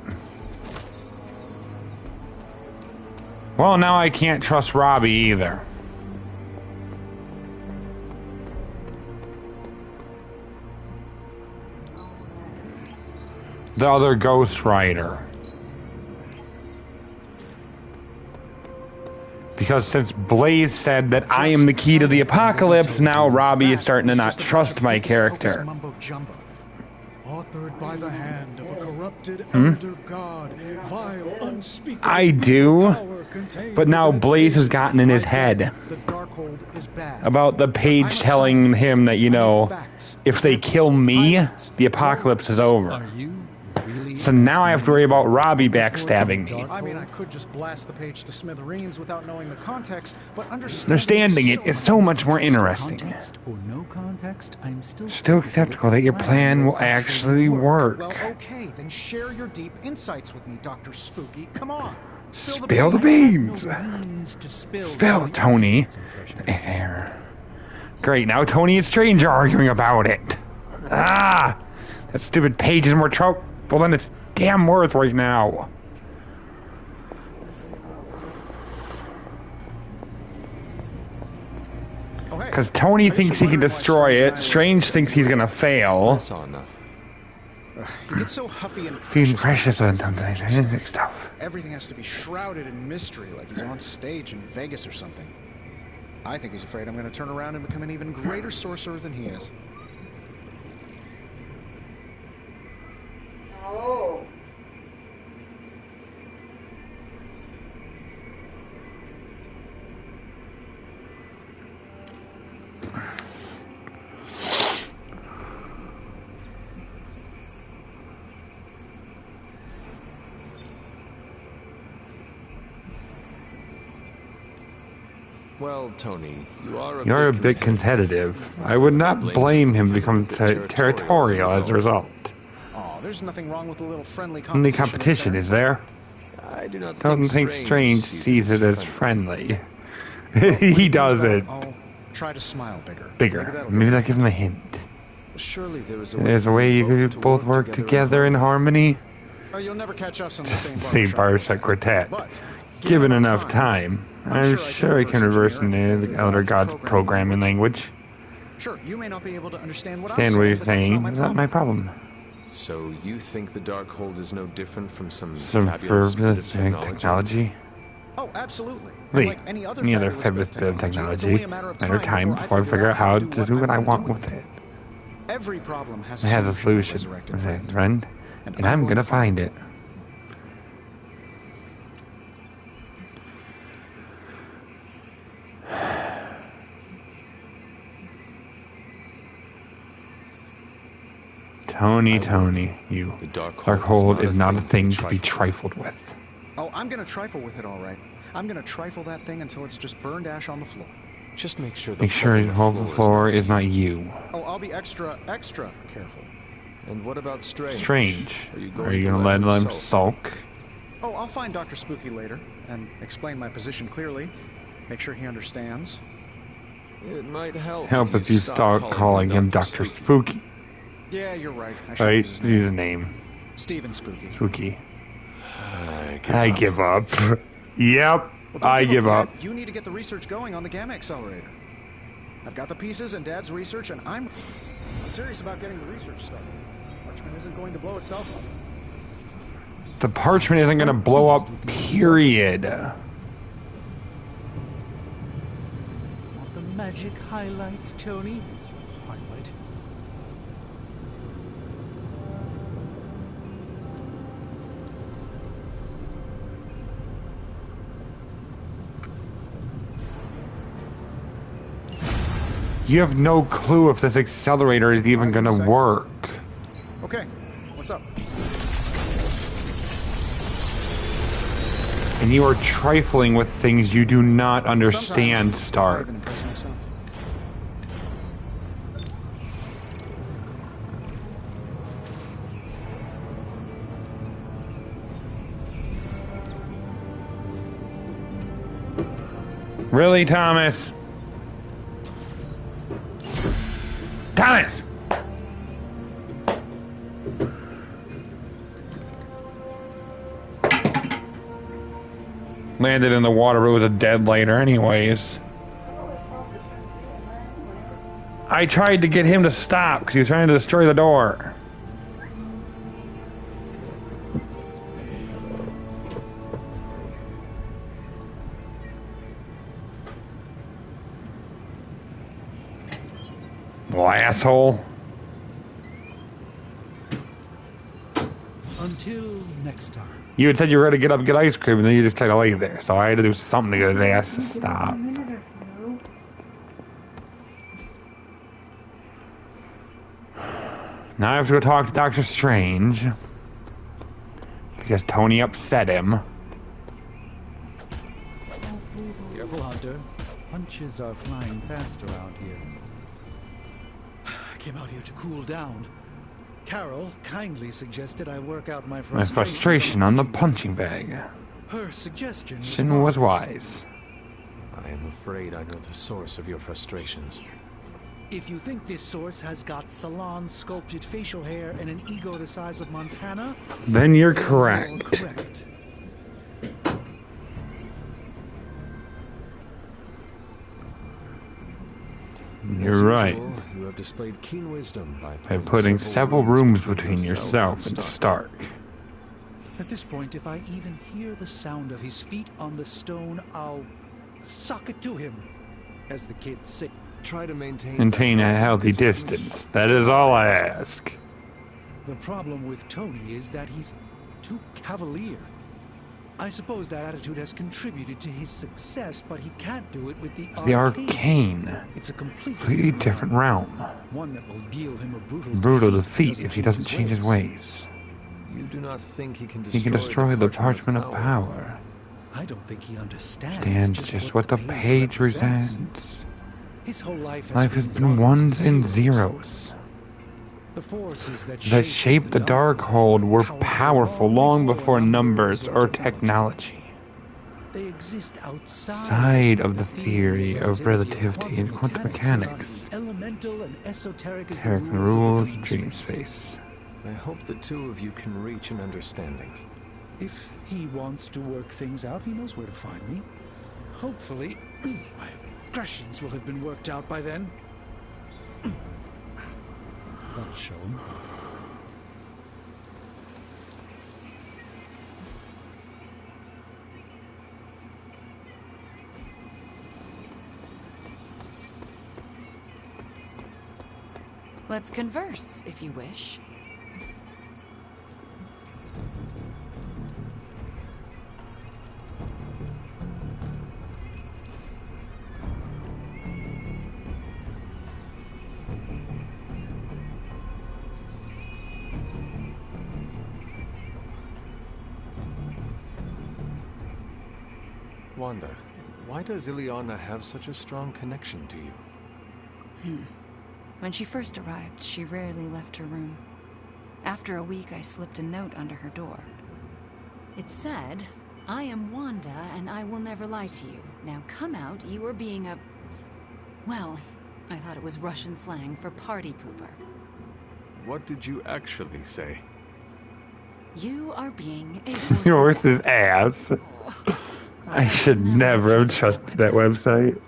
[SPEAKER 1] Well, now I can't trust Robbie either. The other Ghost Rider. Because since Blaze said that I am the key to the apocalypse, now Robbie is starting to not trust my character.
[SPEAKER 12] Authored by the hand of a corrupted elder god, vile, unspeakable
[SPEAKER 1] I do, but now Blaze has gotten in his head about the page telling him that, you know, if they kill me, the apocalypse is over. So now I have to worry about Robbie backstabbing me.
[SPEAKER 12] I mean, I could just blast the page to smithereens without knowing the context, but
[SPEAKER 1] Understanding it is so much more interesting.
[SPEAKER 12] Or no context, I'm still
[SPEAKER 1] skeptical that your plan will actually work.
[SPEAKER 12] Well, okay, then share your deep insights with me, Dr. Spooky. Come on.
[SPEAKER 1] Spill the beans. Spill, Tony. Great, now Tony and Strange are arguing about it. Ah! That stupid page is more trouble than it's damn worth right now. Because Tony thinks he can destroy it, Strange thinks he's gonna fail.
[SPEAKER 12] You get so huffy and
[SPEAKER 1] Being precious on something, stuff.
[SPEAKER 12] Everything has to be shrouded in mystery, like he's on stage in Vegas or something. I think he's afraid I'm going to turn around and become an even greater sorcerer than he is.
[SPEAKER 2] Oh.
[SPEAKER 13] Well, Tony, you're
[SPEAKER 1] a bit competitive. I would not blame him to become territorial as a result.
[SPEAKER 12] Oh, there's nothing wrong with a little friendly
[SPEAKER 1] competition, is there?
[SPEAKER 13] I do not
[SPEAKER 1] Don't think Strange sees it as friendly. He doesn't.
[SPEAKER 12] I'll try to smile bigger.
[SPEAKER 1] Maybe that'll give him a hint.
[SPEAKER 13] Surely
[SPEAKER 1] there's a way you could both work together in harmony.
[SPEAKER 12] Oh, you'll never catch us on the same
[SPEAKER 1] Barset Quartet. Given enough time, I'm sure I can reverse into the Elder Gods programming language.
[SPEAKER 12] Sure, you may not be able to understand what
[SPEAKER 1] I'm saying, but that's not my problem.
[SPEAKER 13] So you think the Darkhold is no different from some
[SPEAKER 1] fabulous bit of technology?
[SPEAKER 12] Oh, absolutely.
[SPEAKER 1] Like any other fabulous bit of technology, matter of time before I figure out how to do what I want with it.
[SPEAKER 12] Every problem has
[SPEAKER 1] a solution, friend, and I'm gonna find it. Tony, you. The Darkhold is not a thing to be trifled with.
[SPEAKER 12] Oh, I'm gonna trifle with it, all right. I'm gonna trifle that thing until it's just burned ash on the floor.
[SPEAKER 13] Just make sure
[SPEAKER 1] the whole floor is not you.
[SPEAKER 12] Oh, I'll be extra careful.
[SPEAKER 13] And what about
[SPEAKER 1] Strange? Are you gonna let him sulk?
[SPEAKER 12] Oh, I'll find Dr. Spooky later and explain my position clearly. Make sure he understands.
[SPEAKER 13] It might help
[SPEAKER 1] if you start calling him Dr. Spooky.
[SPEAKER 12] Yeah, you're right.
[SPEAKER 1] Right, use his name.
[SPEAKER 12] Stephen Spooky.
[SPEAKER 1] Spooky. I give up. Yep, I give up.
[SPEAKER 12] You need to get the research going on the Gamma Accelerator. I've got the pieces and Dad's research, and I'm serious about getting the research started. Parchment isn't going to blow itself up.
[SPEAKER 1] The parchment isn't going to blow up, period.
[SPEAKER 19] Want the magic highlights, Tony? Highlight.
[SPEAKER 1] You have no clue if this accelerator is even going to work.
[SPEAKER 12] Okay, what's up?
[SPEAKER 1] And you are trifling with things you do not understand, Stark. Really, Thomas? Thomas! landed in the water, but it was a dead later anyways. I tried to get him to stop because he was trying to destroy the door. Well, asshole.
[SPEAKER 19] Until next time.
[SPEAKER 1] You had said you were going to get up and get ice cream, and then you just kind of lay there. So I had to do something to get his ass to stop. Now I have to go talk to Doctor Strange. Because Tony upset him.
[SPEAKER 19] Careful, Hunter. Punches are flying fast around here. I came out here to cool down. Carol kindly suggested I work out my frustration
[SPEAKER 1] on the punching bag.
[SPEAKER 19] Her suggestion
[SPEAKER 1] was wise.
[SPEAKER 13] I am afraid I know the source of your frustrations.
[SPEAKER 19] If you think this source has got salon sculpted facial hair and an ego the size of Montana,
[SPEAKER 1] then you're correct. You're right.
[SPEAKER 13] You have displayed keen wisdom by
[SPEAKER 1] putting several rooms between yourself and Stark.
[SPEAKER 19] At this point, if I even hear the sound of his feet on the stone, I'll sock it to him, as the kids say.
[SPEAKER 13] Try to
[SPEAKER 1] maintain a healthy distance. That is all I ask.
[SPEAKER 19] The problem with Tony is that he's too cavalier. I suppose that attitude has contributed to his success, but he can't do it with the
[SPEAKER 1] Arcane.
[SPEAKER 19] It's a
[SPEAKER 1] completely different realm.
[SPEAKER 19] One that will deal him a
[SPEAKER 1] brutal defeat if he doesn't change his ways.
[SPEAKER 13] You do not think he can
[SPEAKER 1] destroy the Parchment of Power.
[SPEAKER 19] I don't think he understands
[SPEAKER 1] just what the page represents.
[SPEAKER 19] His whole life
[SPEAKER 1] has been ones and zeros.
[SPEAKER 19] The forces that
[SPEAKER 1] shaped the Darkhold were powerful long before numbers or technology.
[SPEAKER 19] They exist
[SPEAKER 1] outside of the theory of relativity and quantum mechanics.
[SPEAKER 19] Elemental and esoteric as
[SPEAKER 1] the rules of dream space.
[SPEAKER 13] I hope the two of you can reach an understanding.
[SPEAKER 19] If he wants to work things out, he knows where to find me. Hopefully, my aggressions will have been worked out by then. That'll show him.
[SPEAKER 14] Let's converse, if you wish.
[SPEAKER 13] Wanda, why does Illyana have such a strong connection to you?
[SPEAKER 14] When she first arrived, she rarely left her room. After a week, I slipped a note under her door. It said, "I am Wanda, and I will never lie to you. Now come out, you are being a..." Well, I thought it was Russian slang for party pooper.
[SPEAKER 13] What did you actually say?
[SPEAKER 14] You are being a
[SPEAKER 1] horse's ass. I should never have trusted that website.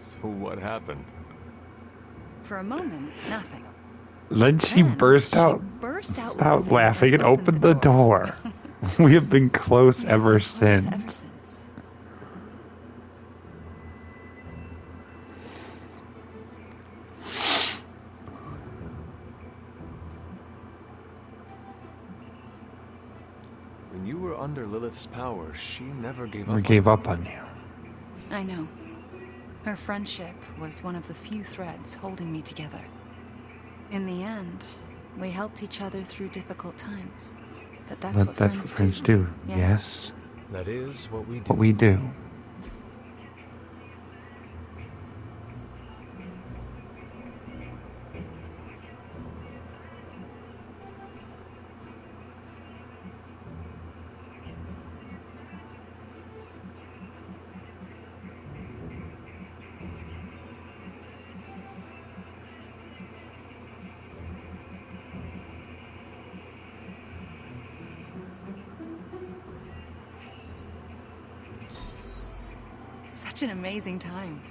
[SPEAKER 13] So what happened?
[SPEAKER 14] For a moment, nothing.
[SPEAKER 1] Then she burst out laughing and opened the door. We have been close ever since.
[SPEAKER 13] When you were under Lilith's power, she never gave
[SPEAKER 1] up on you.
[SPEAKER 14] I know. Her friendship was one of the few threads holding me together. In the end, we helped each other through difficult times. But that's what friends
[SPEAKER 1] do.
[SPEAKER 14] Yes.
[SPEAKER 13] That is what we do.
[SPEAKER 1] What we do.
[SPEAKER 14] such an amazing time.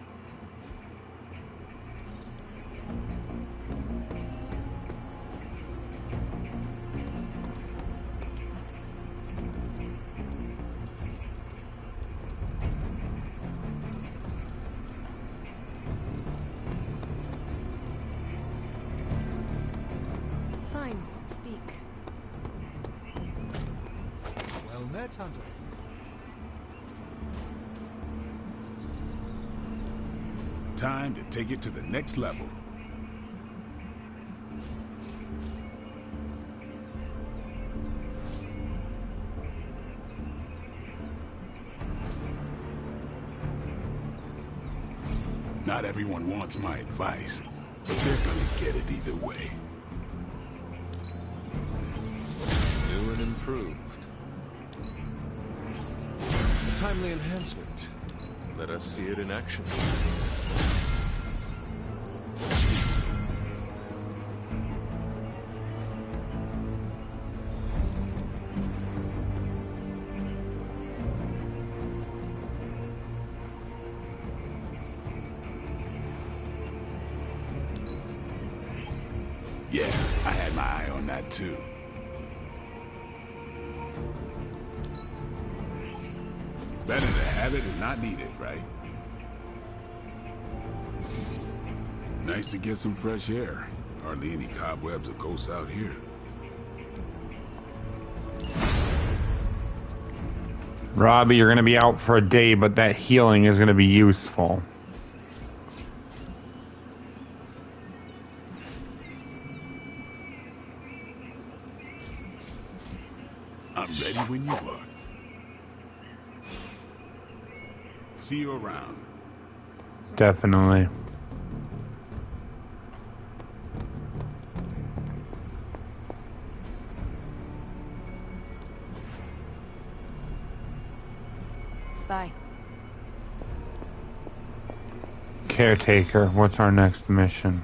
[SPEAKER 10] Fine, speak.
[SPEAKER 19] Well met, Hunter.
[SPEAKER 8] Time to take it to the next level. Not everyone wants my advice, but they're gonna get it either way.
[SPEAKER 13] New and improved. A timely enhancement. Let us see it in action.
[SPEAKER 8] Yeah, I had my eye on that too. Better to have it and not need it, right? Nice to get some fresh air. Hardly any cobwebs or ghosts out here.
[SPEAKER 1] Robbie, you're going to be out for a day, but that healing is going to be useful.
[SPEAKER 8] I'm ready when you are. See you around.
[SPEAKER 1] Definitely.
[SPEAKER 14] Bye.
[SPEAKER 1] Caretaker, what's our next mission?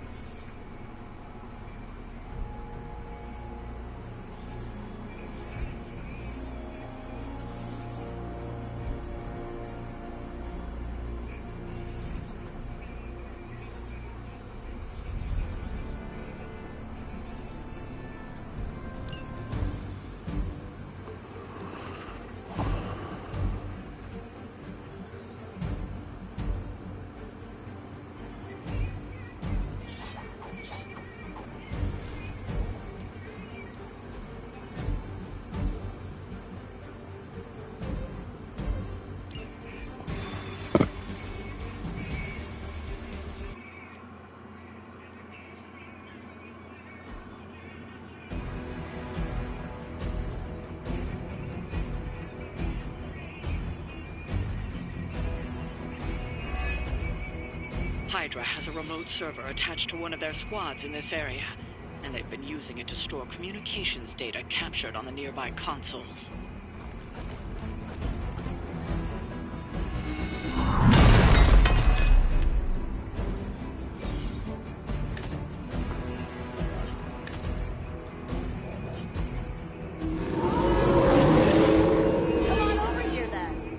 [SPEAKER 6] Hydra has a remote server attached to one of their squads in this area, and they've been using it to store communications data captured on the nearby consoles.
[SPEAKER 18] Come on over here then.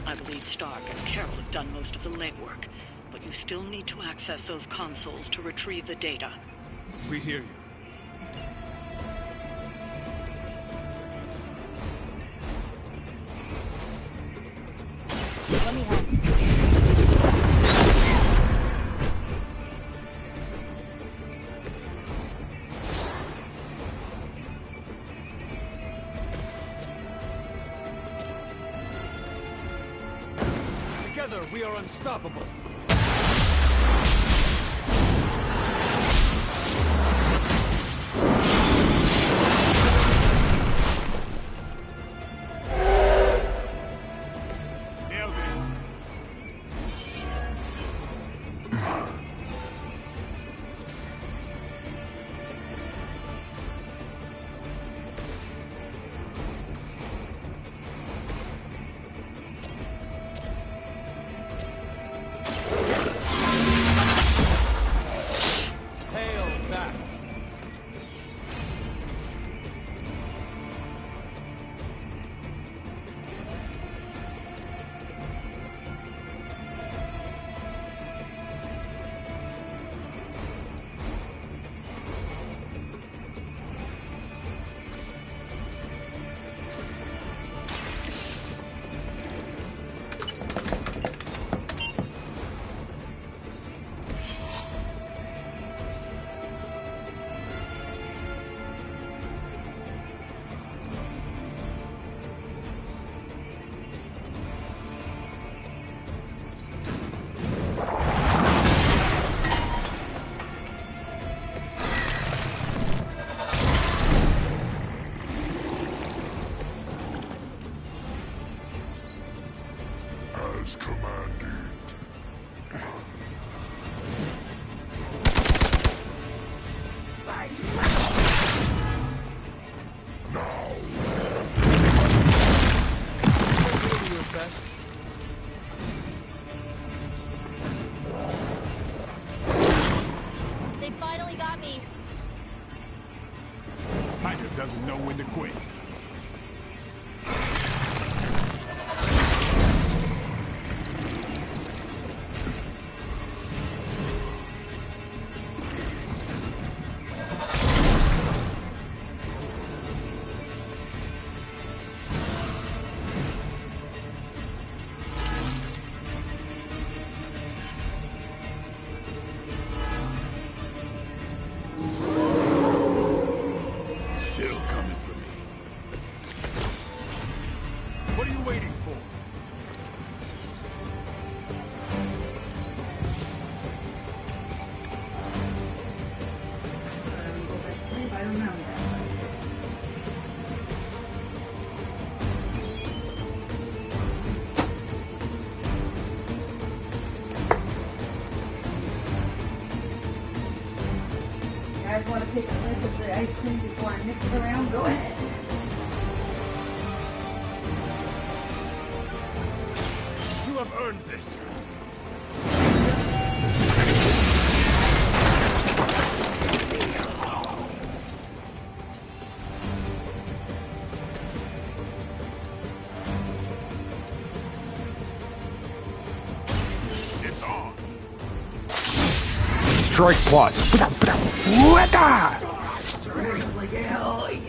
[SPEAKER 6] I believe Stark and Carol have done most of the legwork, but you still need to access those consoles to retrieve the data.
[SPEAKER 3] We hear you.
[SPEAKER 18] Let me help.
[SPEAKER 3] Together, we are unstoppable.
[SPEAKER 8] As commanded. Now.
[SPEAKER 3] Do your best.
[SPEAKER 18] They finally got me.
[SPEAKER 8] Hydra doesn't know when to quit.
[SPEAKER 2] guys want to take a lick of the ice cream before I mix it around? Go ahead.
[SPEAKER 9] You have earned this. It's on.
[SPEAKER 1] Strike plus. Weta!
[SPEAKER 2] Like, hell yeah.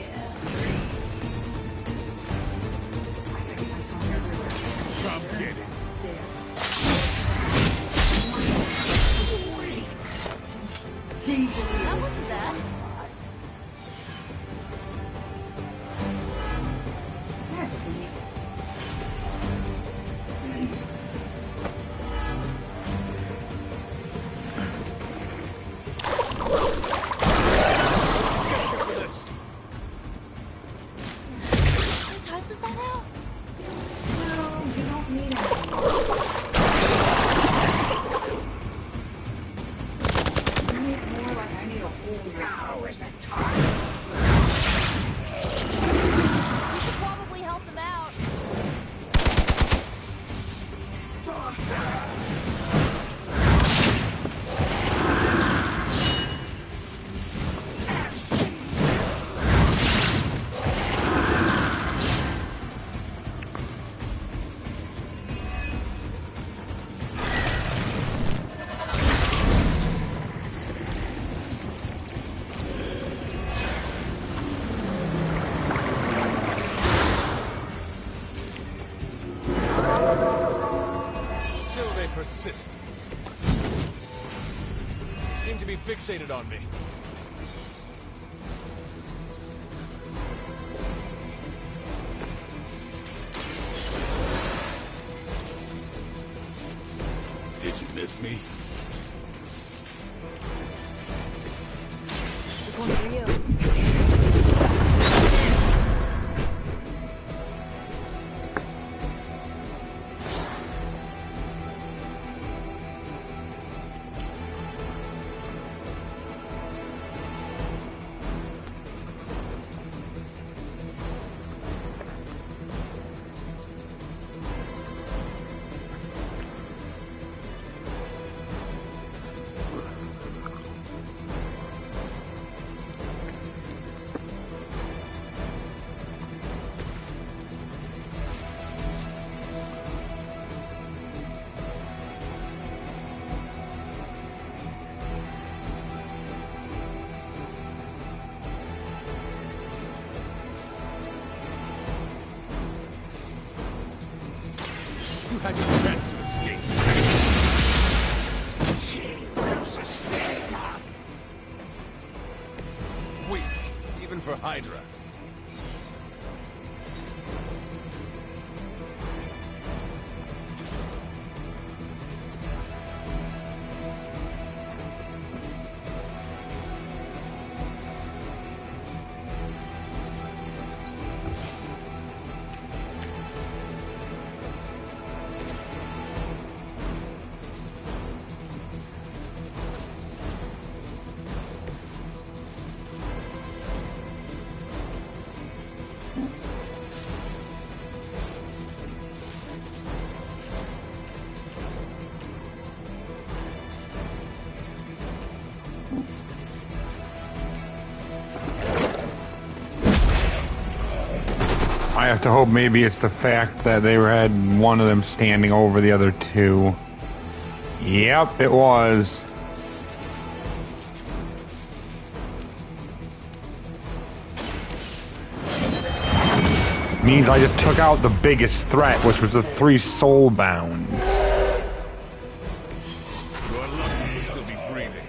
[SPEAKER 9] Come get it.
[SPEAKER 18] That wasn't bad. How many times is that now?
[SPEAKER 2] No, you don't need it. I need more, like I need a whole cow. Is that time?
[SPEAKER 18] We should probably help them out.
[SPEAKER 13] Still they persist. They seem to be fixated on me.
[SPEAKER 8] Did you miss me?
[SPEAKER 18] This one's for you.
[SPEAKER 13] You had your chance to escape. Weak, even for Hydra.
[SPEAKER 1] I have to hope maybe it's the fact that they had one of them standing over the other two. Yep, it was. Means I just took out the biggest threat, which was the 3 soulbound.
[SPEAKER 9] You're lucky to still be breathing.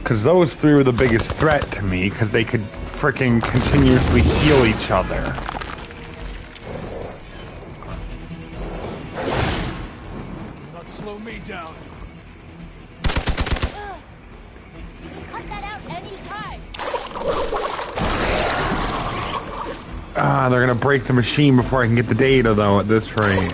[SPEAKER 1] Because those 3 were the biggest threat to me, because they could frickin' continuously heal each other.
[SPEAKER 9] Do not slow me down.
[SPEAKER 18] Cut that out anytime.
[SPEAKER 1] Ah, they're gonna break the machine before I can get the data, though, at this rate.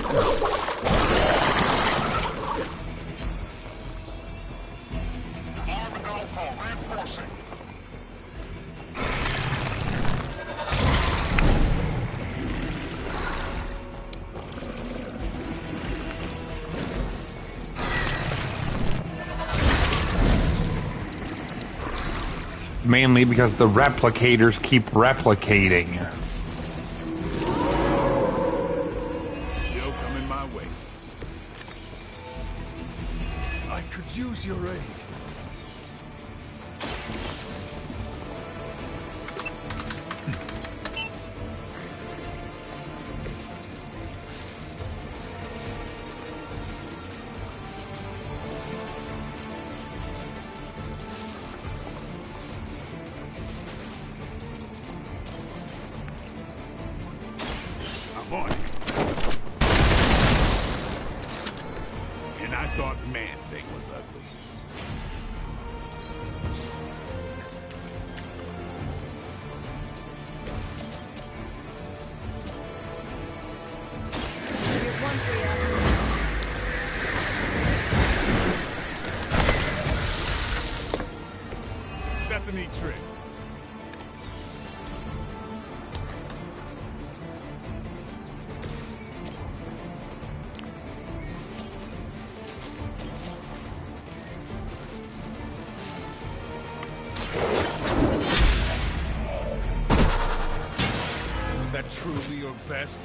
[SPEAKER 1] Mainly because the replicators keep replicating.
[SPEAKER 9] Still coming my way. I could use your aid. And I thought Man-Thing was ugly.
[SPEAKER 18] Here's one for you.
[SPEAKER 9] That's a neat trick. Was that truly your best?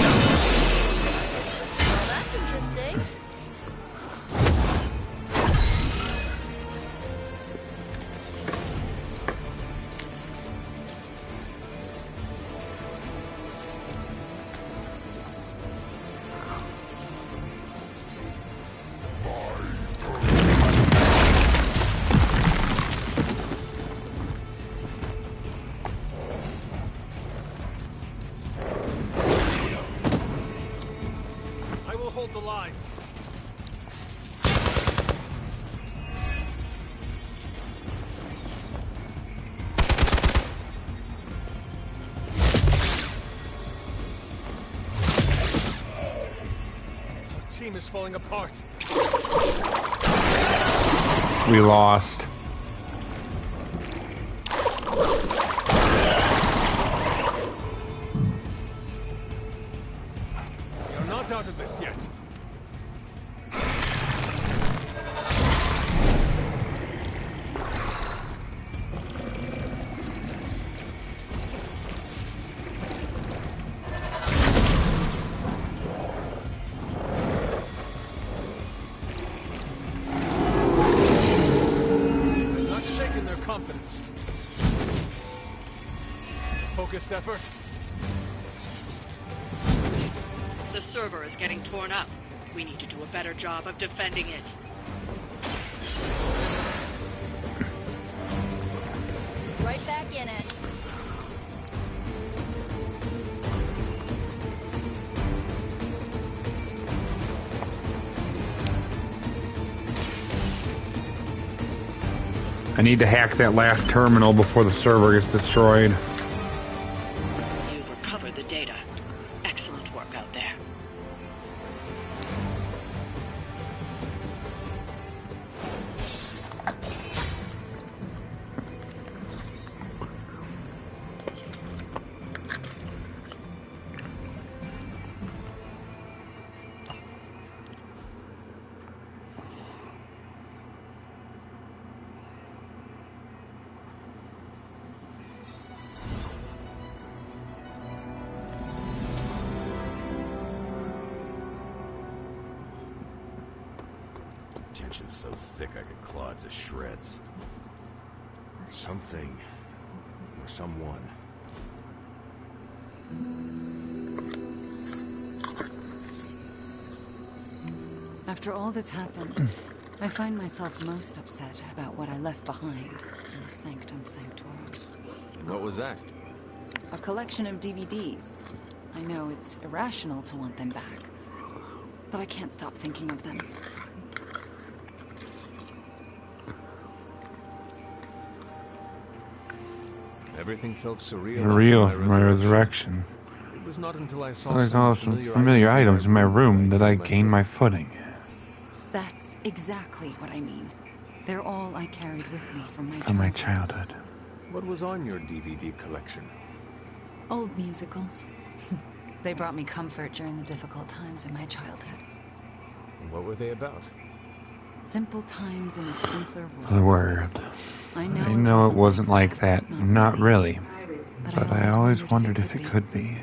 [SPEAKER 18] Well, that's interesting.
[SPEAKER 3] I will hold the line. Our team is falling apart.
[SPEAKER 1] We lost.
[SPEAKER 3] You're not out of this yet. I'm not shaking their confidence. Focused effort.
[SPEAKER 6] The server is getting torn up. We need to do a better job of defending it.
[SPEAKER 18] Right back in it.
[SPEAKER 1] I need to hack that last terminal before the server gets destroyed.
[SPEAKER 6] You've recovered the data. Excellent.
[SPEAKER 17] tension's so thick I could claw it to shreds. Something. Or someone.
[SPEAKER 14] After all that's happened, I find myself most upset about what I left behind in the Sanctum Sanctorum.
[SPEAKER 13] And what was that?
[SPEAKER 14] A collection of DVDs. I know it's irrational to want them back, but I can't stop thinking of them.
[SPEAKER 13] Everything felt surreal.
[SPEAKER 1] Real, my resurrection.
[SPEAKER 13] It was not until I saw
[SPEAKER 1] some familiar items in my room that I gained my footing.
[SPEAKER 14] That's exactly what I mean. They're all I carried with me from my
[SPEAKER 1] childhood.
[SPEAKER 13] What was on your DVD collection?
[SPEAKER 14] Old musicals. They brought me comfort during the difficult times in my childhood.
[SPEAKER 13] And what were they about?
[SPEAKER 14] Simple times in a simpler
[SPEAKER 1] The
[SPEAKER 14] world.
[SPEAKER 1] word.
[SPEAKER 14] I
[SPEAKER 1] know it wasn't like that. Not really. But I always wondered if it could be.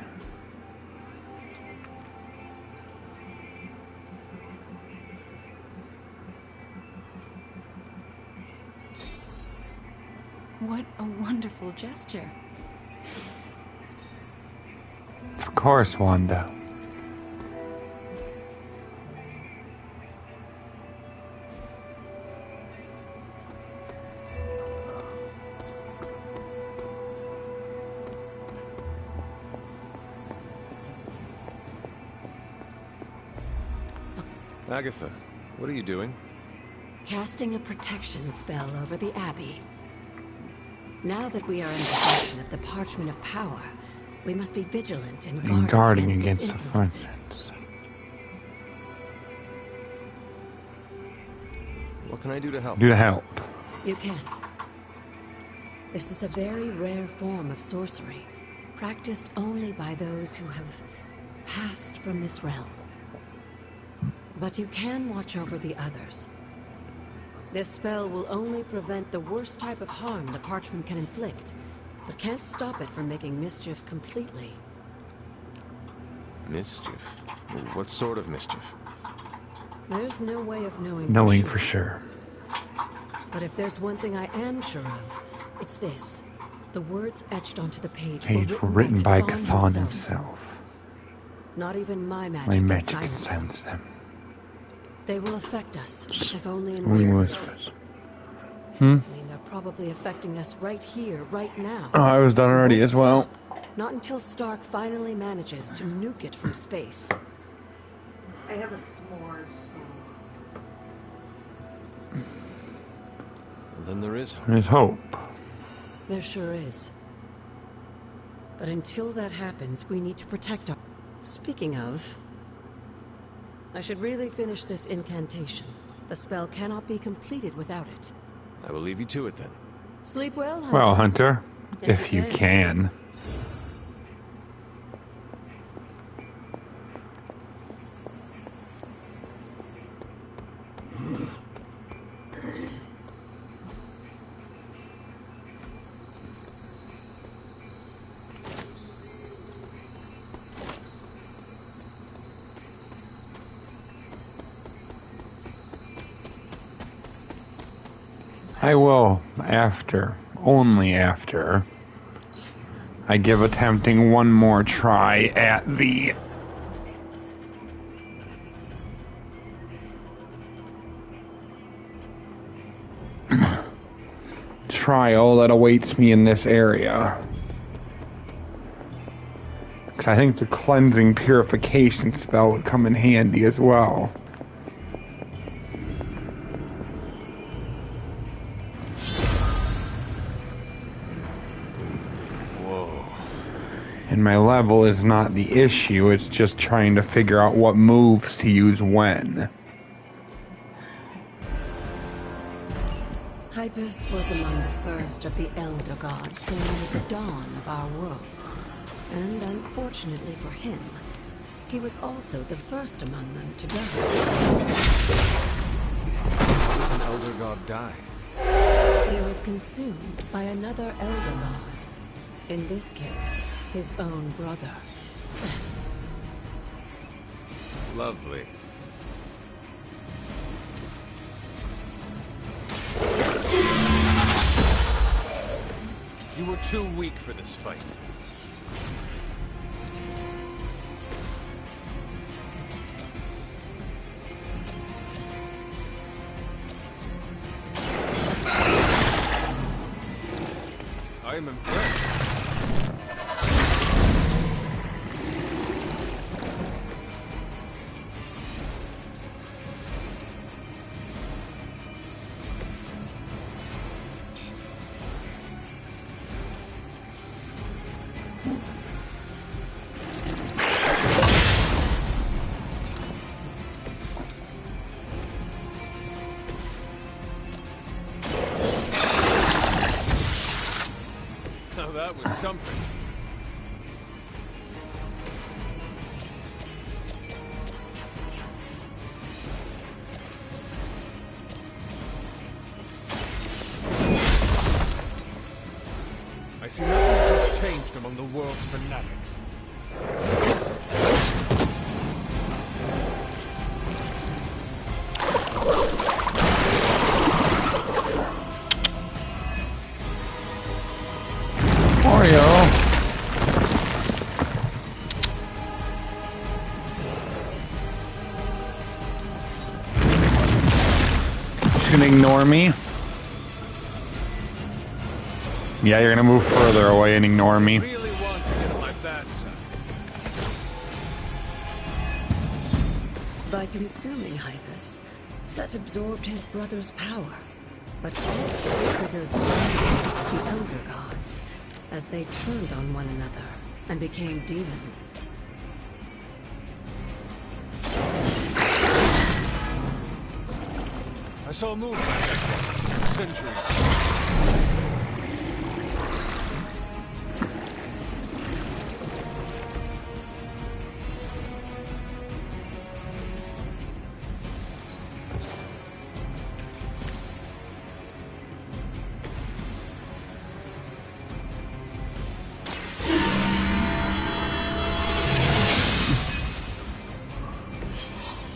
[SPEAKER 14] What a wonderful gesture.
[SPEAKER 1] Of course, Wanda.
[SPEAKER 13] Agatha, what are you doing?
[SPEAKER 10] Casting a protection spell over the Abbey. Now that we are in possession of the Parchment of Power, we must be vigilant and guarding against its influences.
[SPEAKER 13] What can I do to help?
[SPEAKER 10] You can't. This is a very rare form of sorcery, practiced only by those who have passed from this realm. But you can watch over the others. This spell will only prevent the worst type of harm the parchment can inflict, but can't stop it from making mischief completely.
[SPEAKER 13] Mischief? What sort of mischief?
[SPEAKER 10] There's no way of
[SPEAKER 1] knowing for sure.
[SPEAKER 10] But if there's one thing I am sure of, it's this. The words etched onto the page
[SPEAKER 1] were written by Chthon himself.
[SPEAKER 10] Not even my magic
[SPEAKER 1] can silence them.
[SPEAKER 10] They will affect us, if only in
[SPEAKER 1] Only
[SPEAKER 10] whispers. I mean, they're probably affecting us right here, right now.
[SPEAKER 1] Oh, I was done already as well.
[SPEAKER 10] Not until Stark finally manages to nuke it from space.
[SPEAKER 2] I have a s'mores song.
[SPEAKER 13] Then there is hope.
[SPEAKER 1] There's hope.
[SPEAKER 10] There sure is. But until that happens, we need to protect our... Speaking of... I should really finish this incantation. The spell cannot be completed without it.
[SPEAKER 13] I will leave you to it then.
[SPEAKER 10] Sleep well, Hunter.
[SPEAKER 1] Well, Hunter, if you can. I will, only after, I give attempting one more try at the trial that awaits me in this area. Because I think the cleansing purification spell would come in handy as well. And my level is not the issue, it's just trying to figure out what moves to use when.
[SPEAKER 10] Hypus was among the first of the Elder Gods born at the dawn of our world. And unfortunately for him, he was also the first among them to die.
[SPEAKER 13] How does an Elder God die?
[SPEAKER 10] He was consumed by another Elder God. In this case, his own brother, Set.
[SPEAKER 13] Lovely. You were too weak for this fight. I am impressed. Now that was something. I see nothing has changed among the world's fanatics.
[SPEAKER 1] Ignore me. Yeah, you're gonna move further away and ignore me.
[SPEAKER 13] Really want to get on my bad side.
[SPEAKER 10] By consuming Hypus, Set absorbed his brother's power, but also triggered the Elder Gods as they turned on one another and became demons.
[SPEAKER 13] I saw a movement like centuries.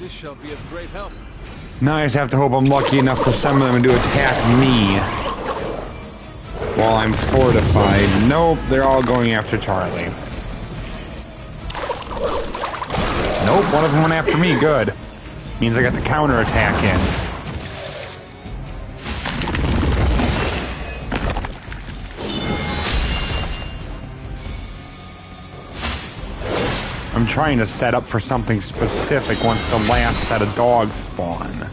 [SPEAKER 13] This shall be of great help.
[SPEAKER 1] Now I just have to hope I'm lucky enough for some of them to attack me while I'm fortified. Nope, they're all going after Charlie. Nope, one of them went after me. Good. Means I got the counterattack in. I'm trying to set up for something specific once the last set of dogs spawn.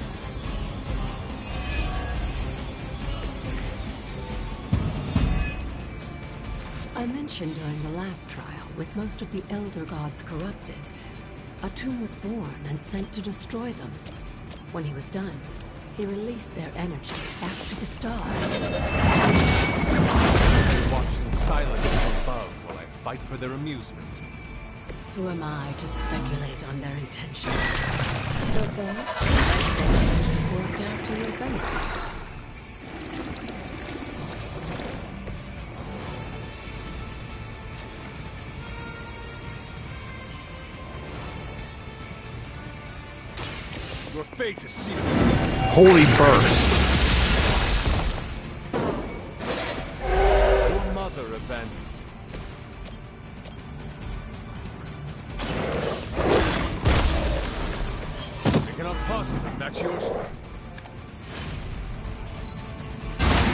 [SPEAKER 10] I mentioned during the last trial, with most of the Elder Gods corrupted, Atum was born and sent to destroy them. When he was done, he released their energy back to the stars.
[SPEAKER 13] Watching silently from above while I fight for their amusement.
[SPEAKER 10] Who am I to speculate on their intentions? So far, I'd say this has worked out to your benefit.
[SPEAKER 13] Your fate is sealed.
[SPEAKER 1] Holy burst.
[SPEAKER 13] Your mother abandoned you. Cannot possibly match your strength.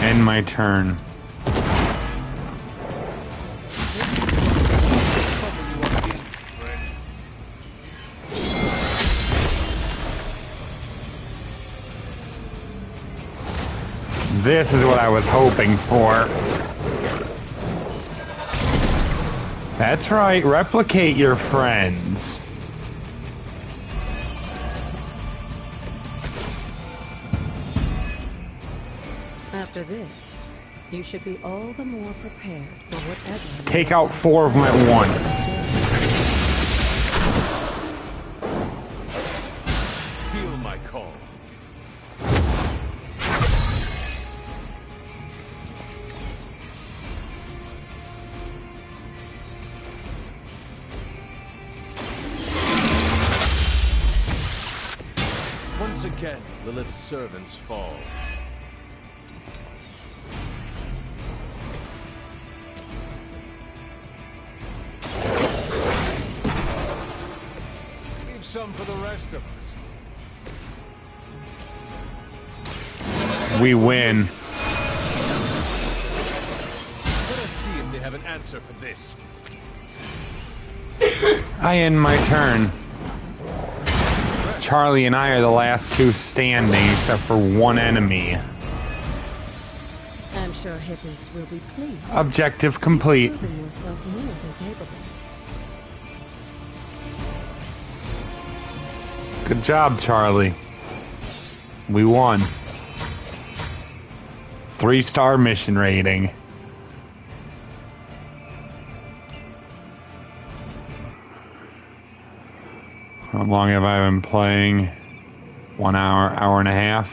[SPEAKER 1] End my turn. This is what I was hoping for. That's right, replicate your friends.
[SPEAKER 10] After this, you should be all the more prepared for whatever.
[SPEAKER 1] Take out 4 of them at once.
[SPEAKER 13] Feel my call. Once again, Lilith's servants fall.
[SPEAKER 9] some for the rest of us.
[SPEAKER 1] We win.
[SPEAKER 9] Let us see if they have an answer for this.
[SPEAKER 1] I end my turn. Charlie and I are the last two standing, except for one enemy.
[SPEAKER 10] I'm sure Hippos will be pleased.
[SPEAKER 1] Objective complete.
[SPEAKER 10] You've proven yourself more than capable.
[SPEAKER 1] Good job, Charlie. We won. 3-star mission rating. How long have I been playing? 1 hour, hour and a half.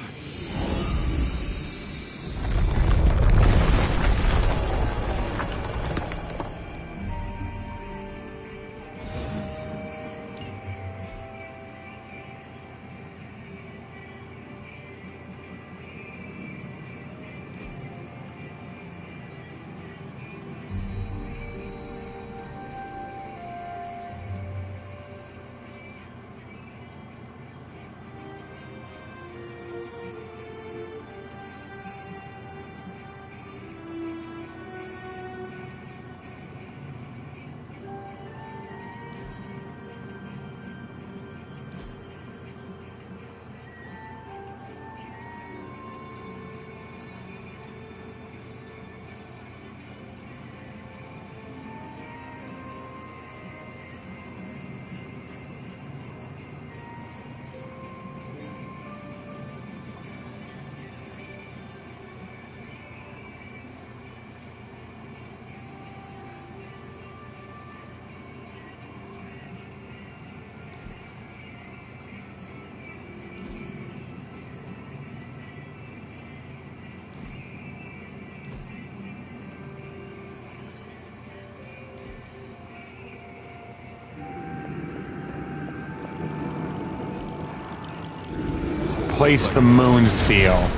[SPEAKER 1] Place the moon seal.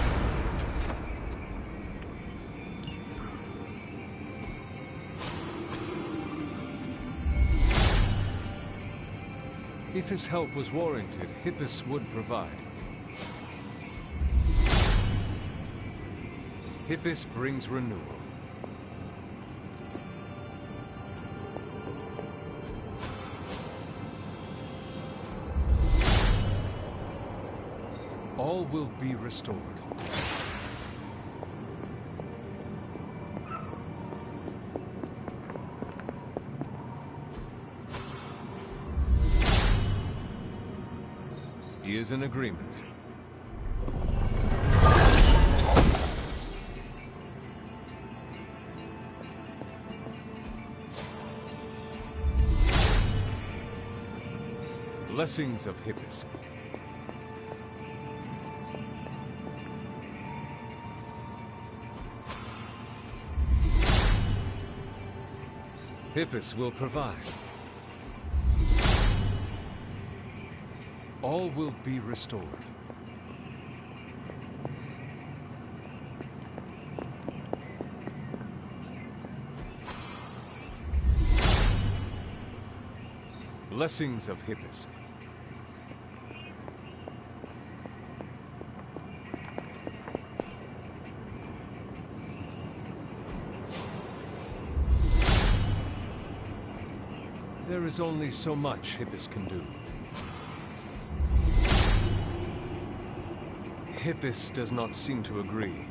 [SPEAKER 13] If his help was warranted, Hippos would provide. Hippos brings renewal. All will be restored. He is in agreement. Blessings of Hippos. Hippos will provide. All will be restored. Blessings of Hippos. There is only so much Hippos can do. Hippos does not seem to agree.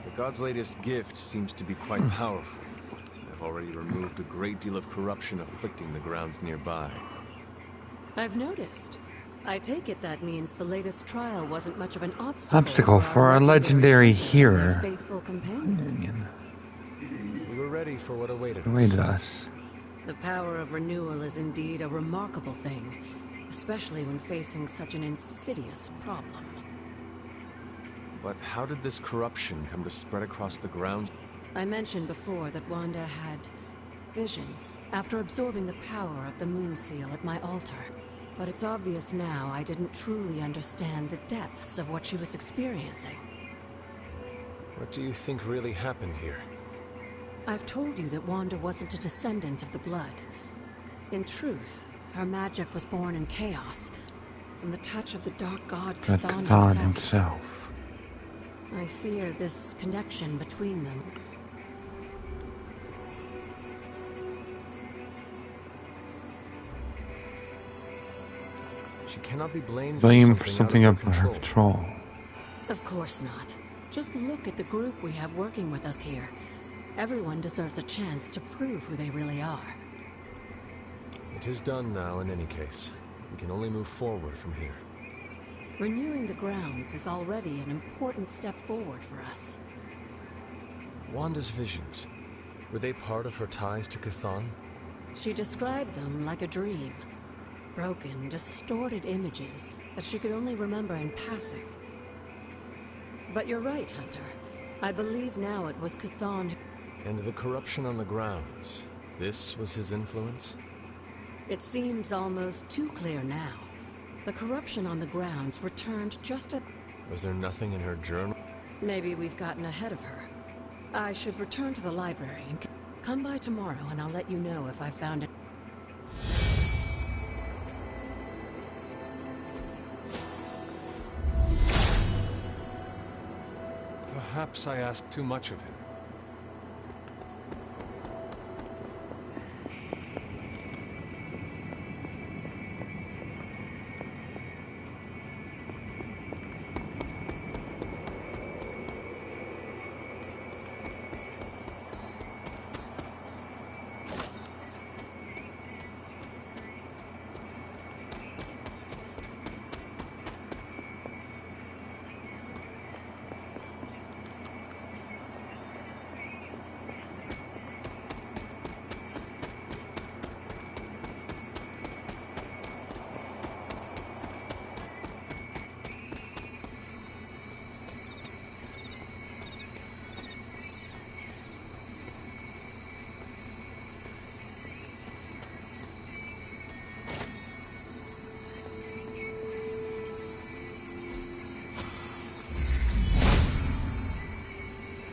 [SPEAKER 13] The God's latest gift seems to be quite powerful. I've already removed a great deal of corruption afflicting the grounds nearby.
[SPEAKER 10] I've noticed. I take it that means the latest trial wasn't much of an obstacle.
[SPEAKER 1] Obstacle for our legendary hero.
[SPEAKER 10] Faithful companion.
[SPEAKER 13] We were ready for what awaited
[SPEAKER 1] us.
[SPEAKER 10] The power of renewal is indeed a remarkable thing, especially when facing such an insidious problem.
[SPEAKER 13] But how did this corruption come to spread across the grounds?
[SPEAKER 10] I mentioned before that Wanda had visions after absorbing the power of the moon seal at my altar. But it's obvious now I didn't truly understand the depths of what she was experiencing.
[SPEAKER 13] What do you think really happened here?
[SPEAKER 10] I've told you that Wanda wasn't a descendant of the Blood. In truth, her magic was born in chaos, from the touch of the Dark God Chthon himself. I fear this connection between them.
[SPEAKER 13] She cannot be blamed
[SPEAKER 1] for something out of her control.
[SPEAKER 10] Of course not. Just look at the group we have working with us here. Everyone deserves a chance to prove who they really are.
[SPEAKER 13] It is done now in any case. We can only move forward from here.
[SPEAKER 10] Renewing the grounds is already an important step forward for us.
[SPEAKER 13] Wanda's visions, were they part of her ties to Chthon?
[SPEAKER 10] She described them like a dream. Broken, distorted images that she could only remember in passing. But you're right, Hunter. I believe now it was Chthon who...
[SPEAKER 13] And the corruption on the grounds, this was his influence?
[SPEAKER 10] It seems almost too clear now. The corruption on the grounds returned just at...
[SPEAKER 13] Was there nothing in her journal?
[SPEAKER 10] Maybe we've gotten ahead of her. I should return to the library and come by tomorrow and I'll let you know if I found it.
[SPEAKER 13] Perhaps I asked too much of him.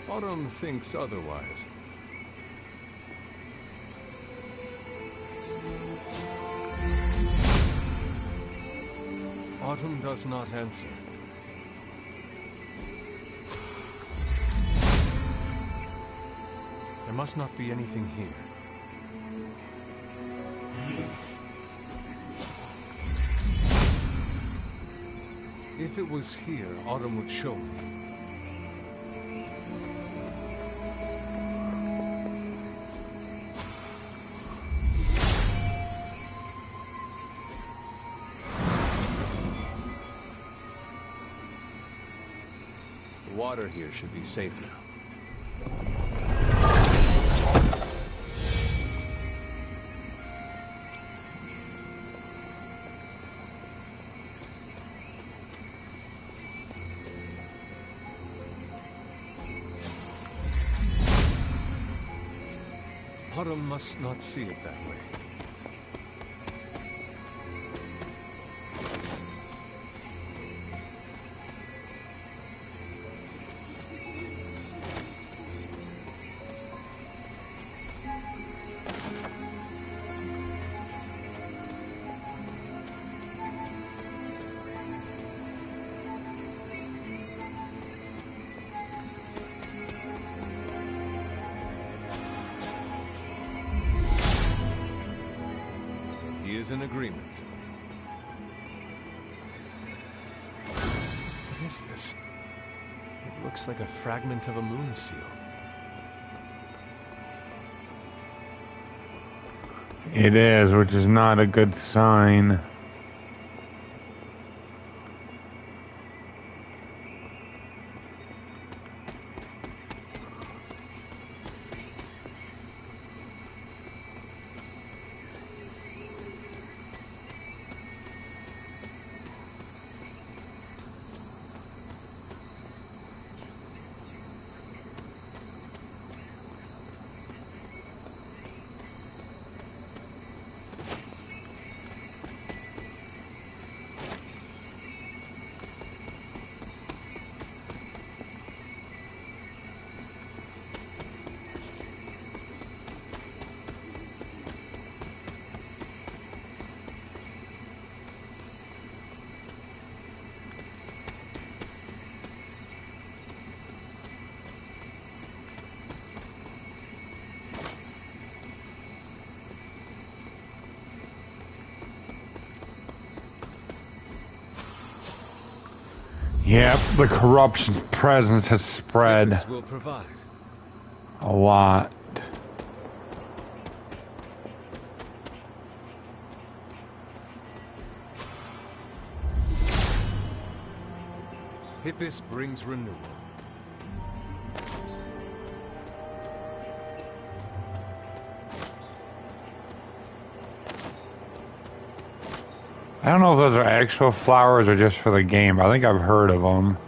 [SPEAKER 13] Autumn thinks otherwise. Autumn does not answer. There must not be anything here. If it was here, Autumn would show me. The water here should be safe now. Autumn must not see it that way. In agreement. What is this? It looks like a fragment of a moon seal.
[SPEAKER 1] It is, which is not a good sign. Yep, the corruption's presence has spread
[SPEAKER 13] Will provide.
[SPEAKER 1] a lot.
[SPEAKER 13] Hippus brings renewal.
[SPEAKER 1] I don't know if those are actual flowers or just for the game. I think I've heard of them.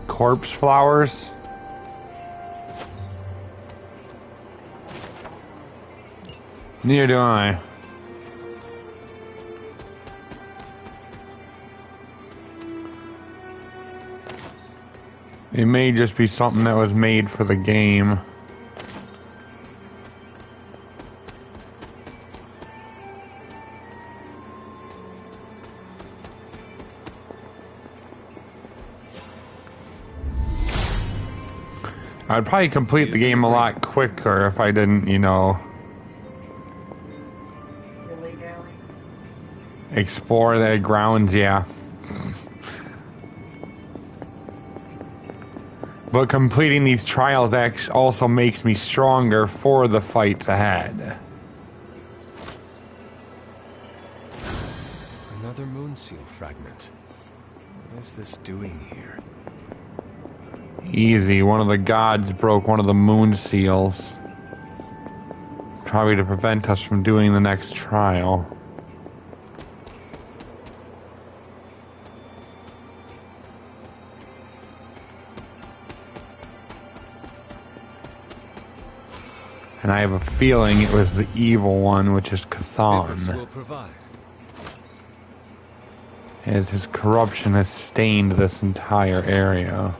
[SPEAKER 1] Corpse flowers? Neither do I. It may just be something that was made for the game. I'd probably complete the game a lot quicker if I didn't, you know, explore the grounds, yeah. But completing these trials also makes me stronger for the fights ahead.
[SPEAKER 13] Another moon seal fragment. What is this doing here?
[SPEAKER 1] Easy. One of the gods broke one of the moon seals. Probably to prevent us from doing the next trial. And I have a feeling it was the evil one, which is Chthon.
[SPEAKER 13] Will provide.
[SPEAKER 1] As his corruption has stained this entire area.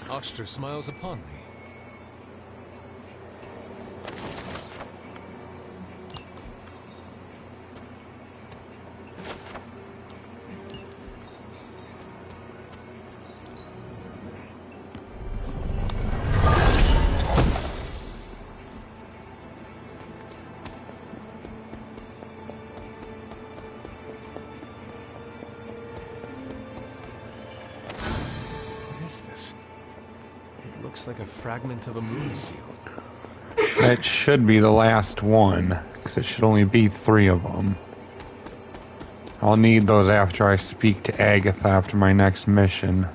[SPEAKER 13] Oster smiles upon me. Like a fragment of a moon seal.
[SPEAKER 1] That should be the last one, because it should only be 3 of them. I'll need those after I speak to Agatha after my next mission.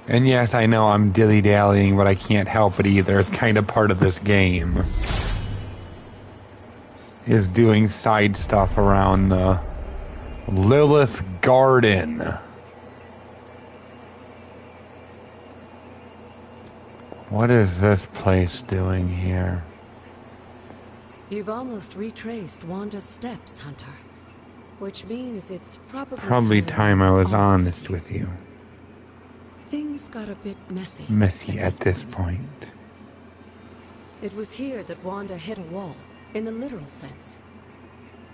[SPEAKER 1] And yes, I know I'm dilly-dallying, but I can't help it either. It's kind of part of this game. Is doing side stuff around the Lilith Garden. What is this place doing here?
[SPEAKER 10] You've almost retraced Wanda's steps, Hunter. Which means it's
[SPEAKER 1] probably time I was honest with you.
[SPEAKER 10] Things got a bit messy.
[SPEAKER 1] Messy at this point.
[SPEAKER 10] It was here that Wanda hit a wall, in the literal sense.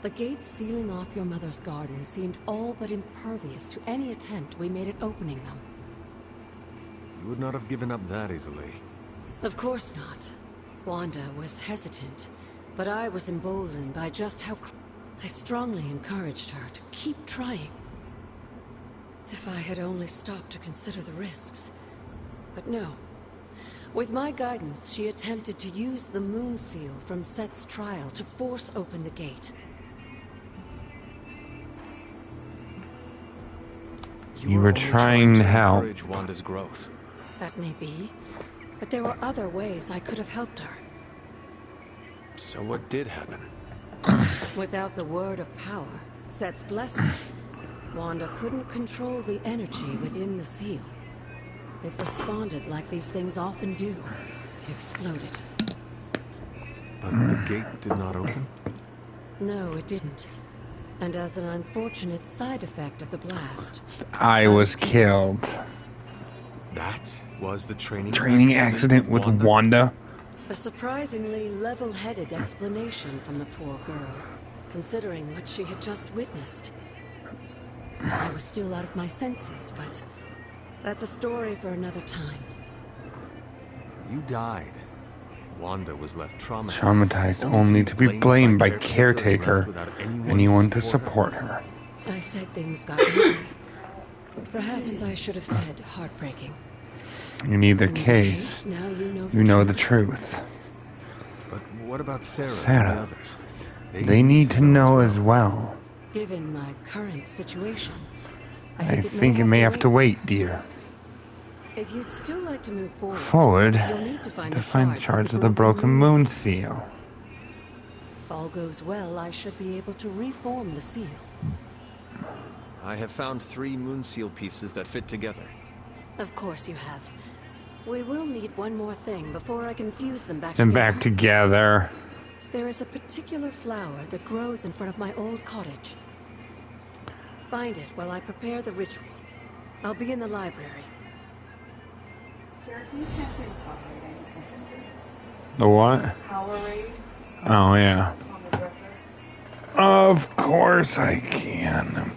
[SPEAKER 10] The gates sealing off your mother's garden seemed all but impervious to any attempt we made at opening them.
[SPEAKER 13] You would not have given up that easily.
[SPEAKER 10] Of course not. Wanda was hesitant, but I was emboldened by just how... I strongly encouraged her to keep trying. If I had only stopped to consider the risks. But no. With my guidance, she attempted to use the moon seal from Set's trial to force open the gate.
[SPEAKER 1] You were trying to help.
[SPEAKER 13] Encourage Wanda's growth.
[SPEAKER 10] That may be, but there were other ways I could have helped her.
[SPEAKER 13] So what did happen?
[SPEAKER 10] Without the word of power, Set's blessing, Wanda couldn't control the energy within the seal. It responded like these things often do. It exploded.
[SPEAKER 13] But the gate did not open?
[SPEAKER 10] No, it didn't. And as an unfortunate side effect of the blast,
[SPEAKER 1] I was killed.
[SPEAKER 13] That was the training
[SPEAKER 1] accident with Wanda?
[SPEAKER 10] A surprisingly level-headed explanation from the poor girl, considering what she had just witnessed. I was still out of my senses, but that's a story for another time.
[SPEAKER 13] You died. Wanda was left traumatized.
[SPEAKER 1] Traumatized only to be blamed by caretaker, anyone to support her.
[SPEAKER 10] I said things got messy. Perhaps I should have said heartbreaking.
[SPEAKER 1] In either case,
[SPEAKER 10] now
[SPEAKER 1] you know the truth.
[SPEAKER 13] But what about Sarah and the
[SPEAKER 1] Sarah,
[SPEAKER 13] others?
[SPEAKER 1] they need to know as well.
[SPEAKER 10] Given my current situation,
[SPEAKER 1] I think it may have to wait, dear.
[SPEAKER 10] If you'd still like to move
[SPEAKER 1] Forward,
[SPEAKER 10] you'll need to find
[SPEAKER 1] the shards of the broken moon seal.
[SPEAKER 10] If all goes well, I should be able to reform the seal.
[SPEAKER 13] I have found 3 moon seal pieces that fit together.
[SPEAKER 10] Of course you have. We will need one more thing before I can fuse them back
[SPEAKER 1] Them
[SPEAKER 10] together.
[SPEAKER 1] back together.
[SPEAKER 10] There is a particular flower that grows in front of my old cottage. Find it while I prepare the ritual. I'll be in the library.
[SPEAKER 1] The what? Oh, yeah. Of course I can.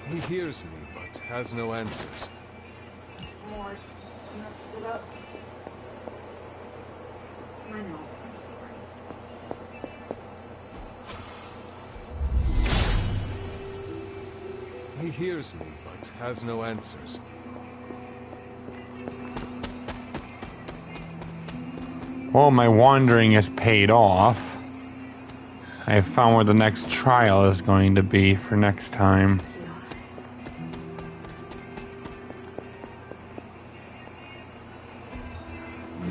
[SPEAKER 13] He hears me, but has no answers.
[SPEAKER 2] I know.
[SPEAKER 13] He hears me, but has no answers.
[SPEAKER 1] Well, my wandering is paid off. I found where the next trial is going to be for next time.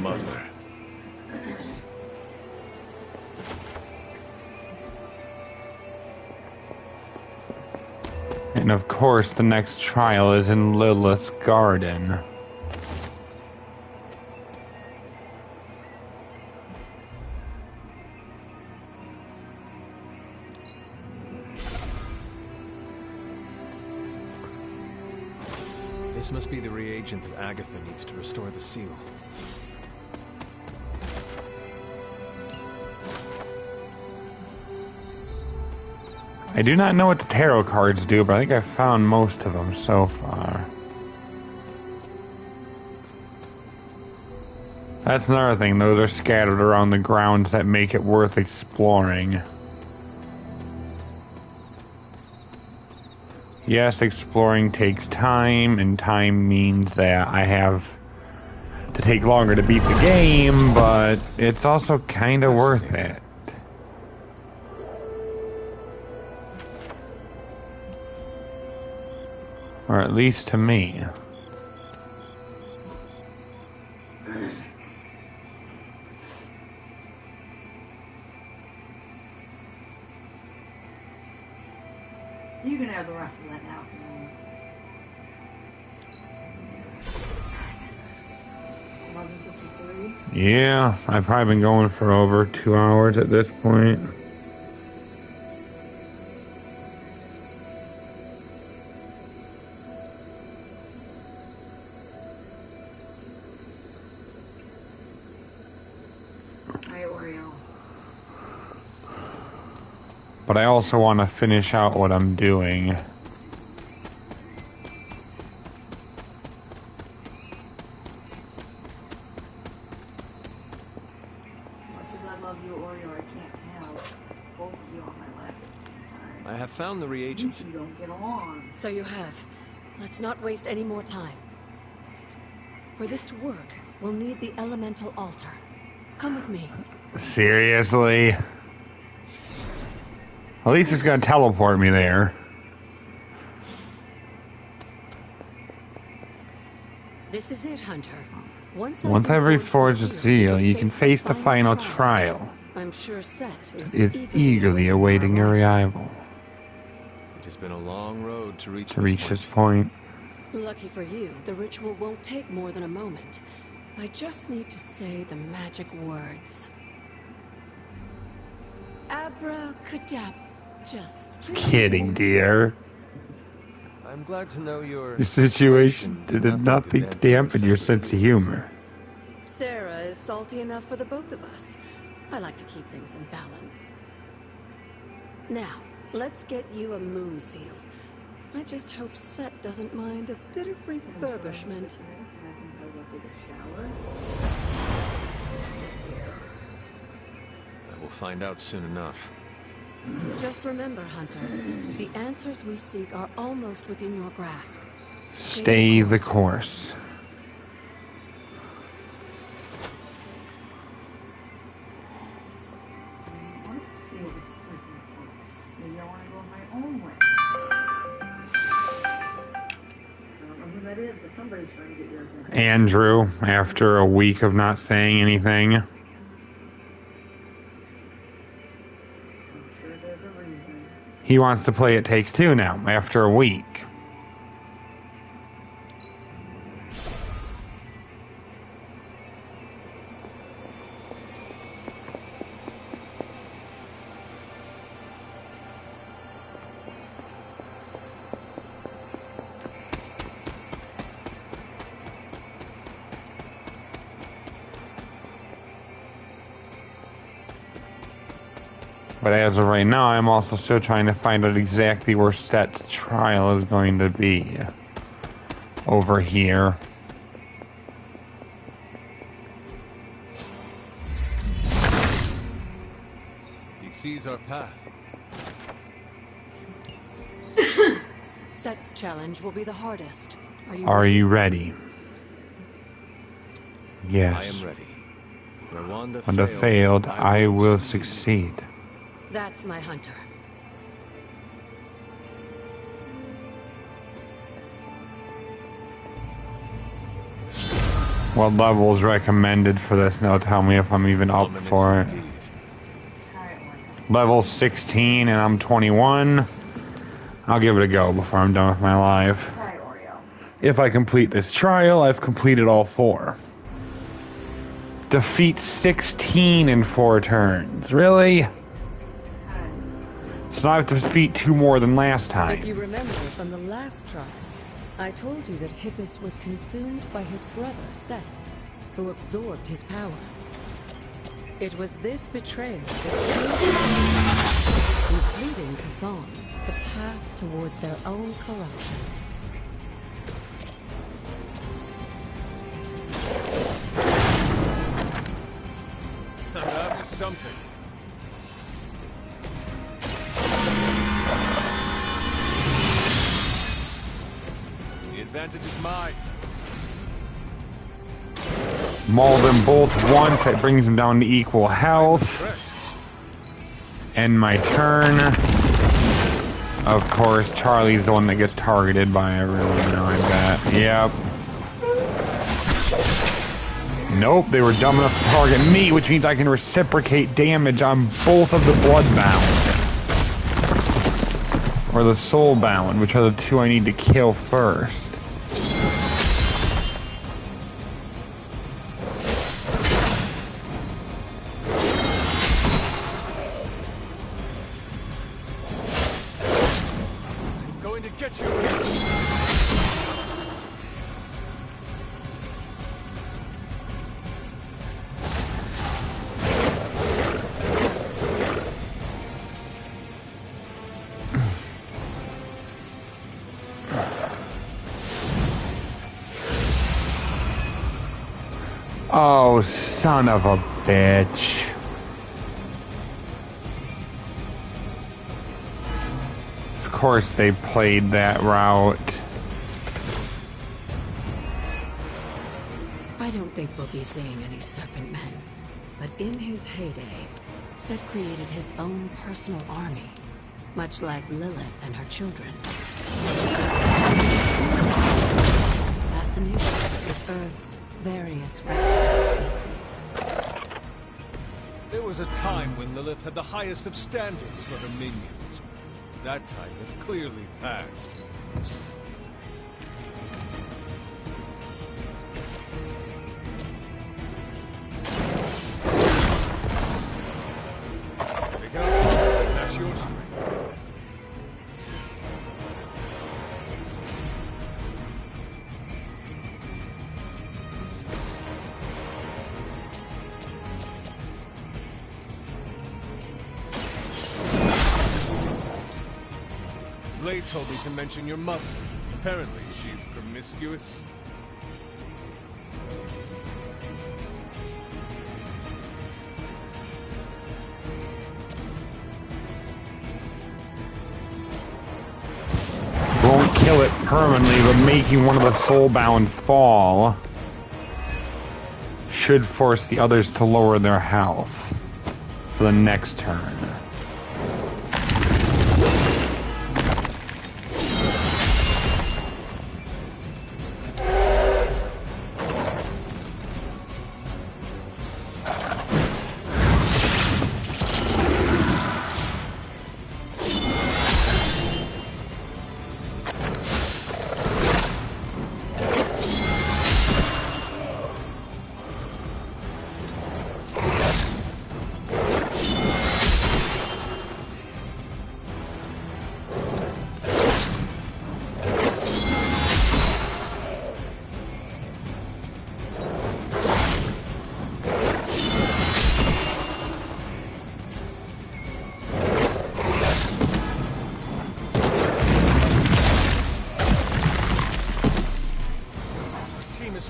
[SPEAKER 8] Mother.
[SPEAKER 1] And of course, the next trial is in Lilith's garden.
[SPEAKER 13] This must be the reagent that Agatha needs to restore the seal.
[SPEAKER 1] I do not know what the tarot cards do, but I think I've found most of them so far. That's another thing, those are scattered around the grounds that make it worth exploring. Yes, exploring takes time, and time means that I have to take longer to beat the game, but it's also kind of worth it. Or at least to me.
[SPEAKER 2] You can have the rest of that now.
[SPEAKER 1] Yeah, I've probably been going for over 2 hours at this point. But I also want to finish out what I'm doing.
[SPEAKER 2] Much as I love you, Oreo, I can't have both of you on my lap.
[SPEAKER 13] I have found the reagent.
[SPEAKER 2] You don't get along.
[SPEAKER 10] So you have. Let's not waste any more time. For this to work, we'll need the elemental altar. Come with me.
[SPEAKER 1] Seriously? At least it's gonna teleport me there.
[SPEAKER 10] This is it, Hunter. Once
[SPEAKER 1] I've reforged the seal, you can face the final trial.
[SPEAKER 10] I'm sure Set
[SPEAKER 1] is eagerly awaiting your arrival.
[SPEAKER 13] It has been a long road to reach
[SPEAKER 1] this point.
[SPEAKER 10] Lucky for you, the ritual won't take more than a moment. I just need to say the magic words. Abracadabra. Just
[SPEAKER 1] kidding, dear.
[SPEAKER 13] I'm glad to know your
[SPEAKER 1] situation did nothing to dampen your sense of humor.
[SPEAKER 10] Sarah is salty enough for the both of us. I like to keep things in balance. Now, let's get you a moon seal. I just hope Set doesn't mind a bit of refurbishment.
[SPEAKER 13] I will find out soon enough.
[SPEAKER 10] Just remember, Hunter, the answers we seek are almost within your grasp.
[SPEAKER 1] Stay the course. Andrew, after a week of not saying anything. He wants to play It Takes Two now, after a week. But as of right now, I'm also still trying to find out exactly where Set's trial is going to be. Over here.
[SPEAKER 13] He sees our path.
[SPEAKER 10] Set's challenge will be the hardest.
[SPEAKER 1] Are you ready? Yes.
[SPEAKER 13] I am ready. Where Wanda
[SPEAKER 1] failed, I will succeed.
[SPEAKER 10] That's my Hunter.
[SPEAKER 1] What level is recommended for this? Now tell me if I'm even up for it. Level 16 and I'm 21. I'll give it a go before I'm done with my life. If I complete this trial, I've completed all 4. Defeat 16 in 4 turns. Really? So I have to defeat 2 more than last time.
[SPEAKER 10] If you remember from the last trial, I told you that Hippus was consumed by his brother, Set, who absorbed his power. It was this betrayal that showed including Chthon, the path towards their own corruption.
[SPEAKER 13] That is something. The advantage is mine.
[SPEAKER 1] Maul them both once, that brings them down to equal health. End my turn. Of course, Charlie's the one that gets targeted by everyone, knowing that. Yep. Nope, they were dumb enough to target me, which means I can reciprocate damage on both of the Bloodbound. Or the Soulbound, which are the 2 I need to kill first.
[SPEAKER 13] I'm going to get you.
[SPEAKER 1] Oh, son of a bitch. Of course they played that route.
[SPEAKER 10] I don't think we'll be seeing any Serpent Men, but in his heyday, Set created his own personal army, much like Lilith and her children. Fascination with Earth's various reptile species.
[SPEAKER 13] There was a time when Lilith had the highest of standards for her minions. That time has clearly passed. Pick up. Blade told me to mention your mother. Apparently, she's promiscuous.
[SPEAKER 1] Won't kill it permanently, but making one of the soulbound fall should force the others to lower their health for the next turn.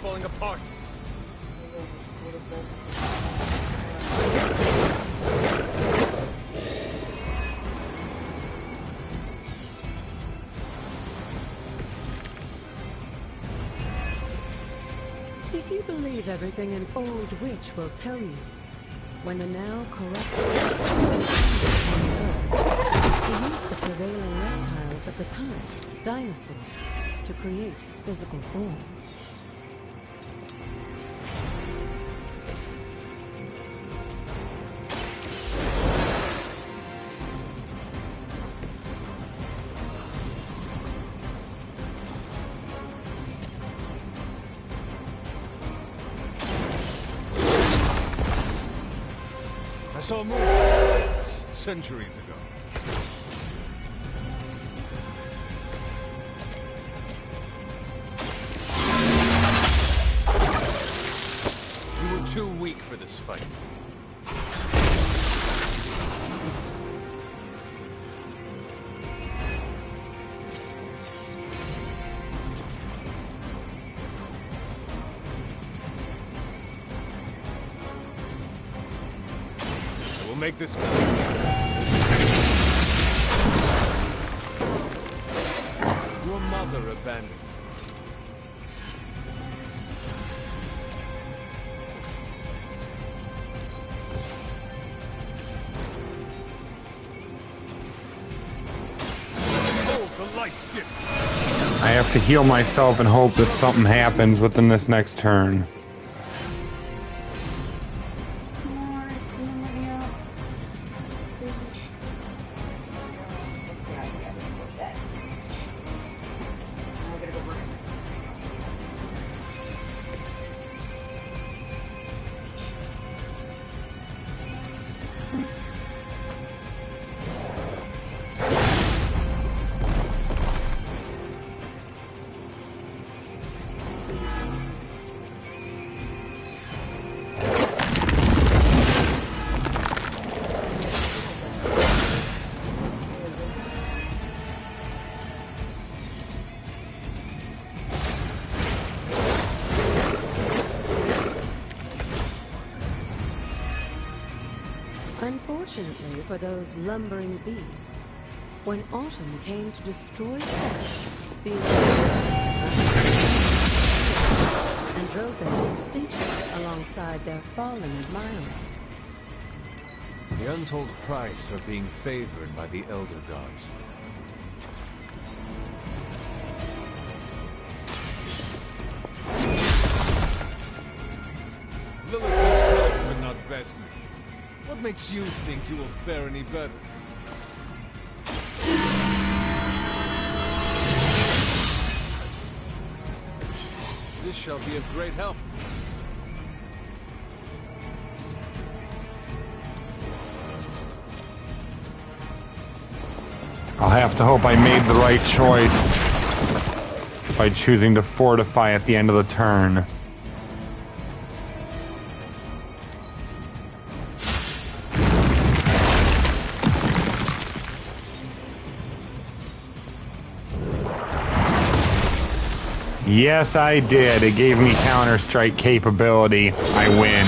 [SPEAKER 13] Falling apart.
[SPEAKER 10] If you believe everything an old witch will tell you, when the now corrupt he used the prevailing reptiles of the time, dinosaurs, to create his physical form.
[SPEAKER 13] I saw a movie like this centuries ago. You were too weak for this fight. Make this clear. Your mother abandons you. Hold the light's gift.
[SPEAKER 1] I have to heal myself and hope that something happens within this next turn.
[SPEAKER 10] Unfortunately for those lumbering beasts, when autumn came to destroy Seth, the and drove them to extinction alongside their fallen admirers.
[SPEAKER 13] The untold price of being favored by the Elder Gods. Lilith herself could not best me. What makes you think you will fare any better? This shall be of great help.
[SPEAKER 1] I'll have to hope I made the right choice by choosing to fortify at the end of the turn. Yes, I did. It gave me Counter-Strike capability. I win.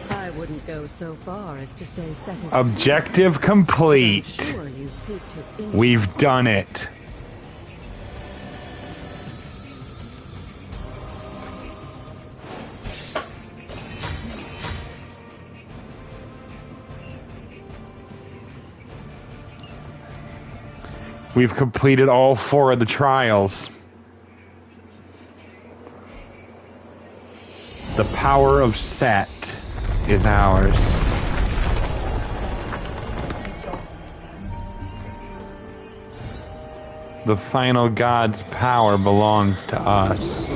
[SPEAKER 10] I wouldn't go so far as to say set his
[SPEAKER 1] Objective complete.
[SPEAKER 10] Sure you've piqued his interest.
[SPEAKER 1] We've done it. We've completed all 4 of the trials. The power of Set is ours. The final god's power belongs to us.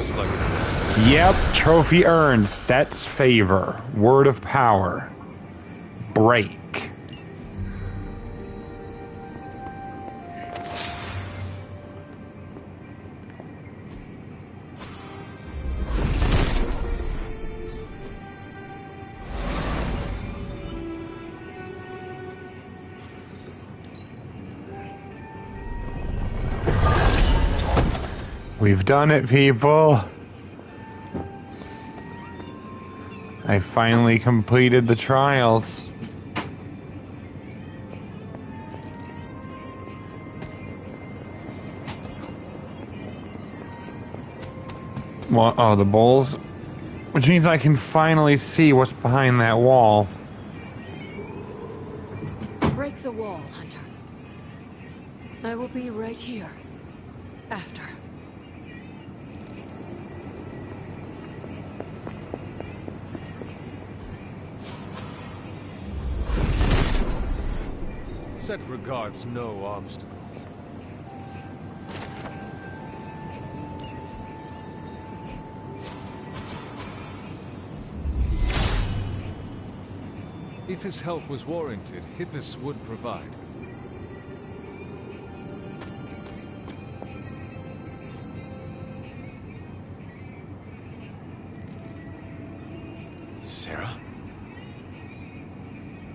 [SPEAKER 1] Yep, trophy earned. Set's favor. Word of power. Break. We've done it, people. I finally completed the trials. Well, oh, the bowls? Which means I can finally see what's behind that wall.
[SPEAKER 10] Break the wall, Hunter. I will be right here. After.
[SPEAKER 13] Set regards no obstacles. If his help was warranted, Hippus would provide.
[SPEAKER 14] Sarah?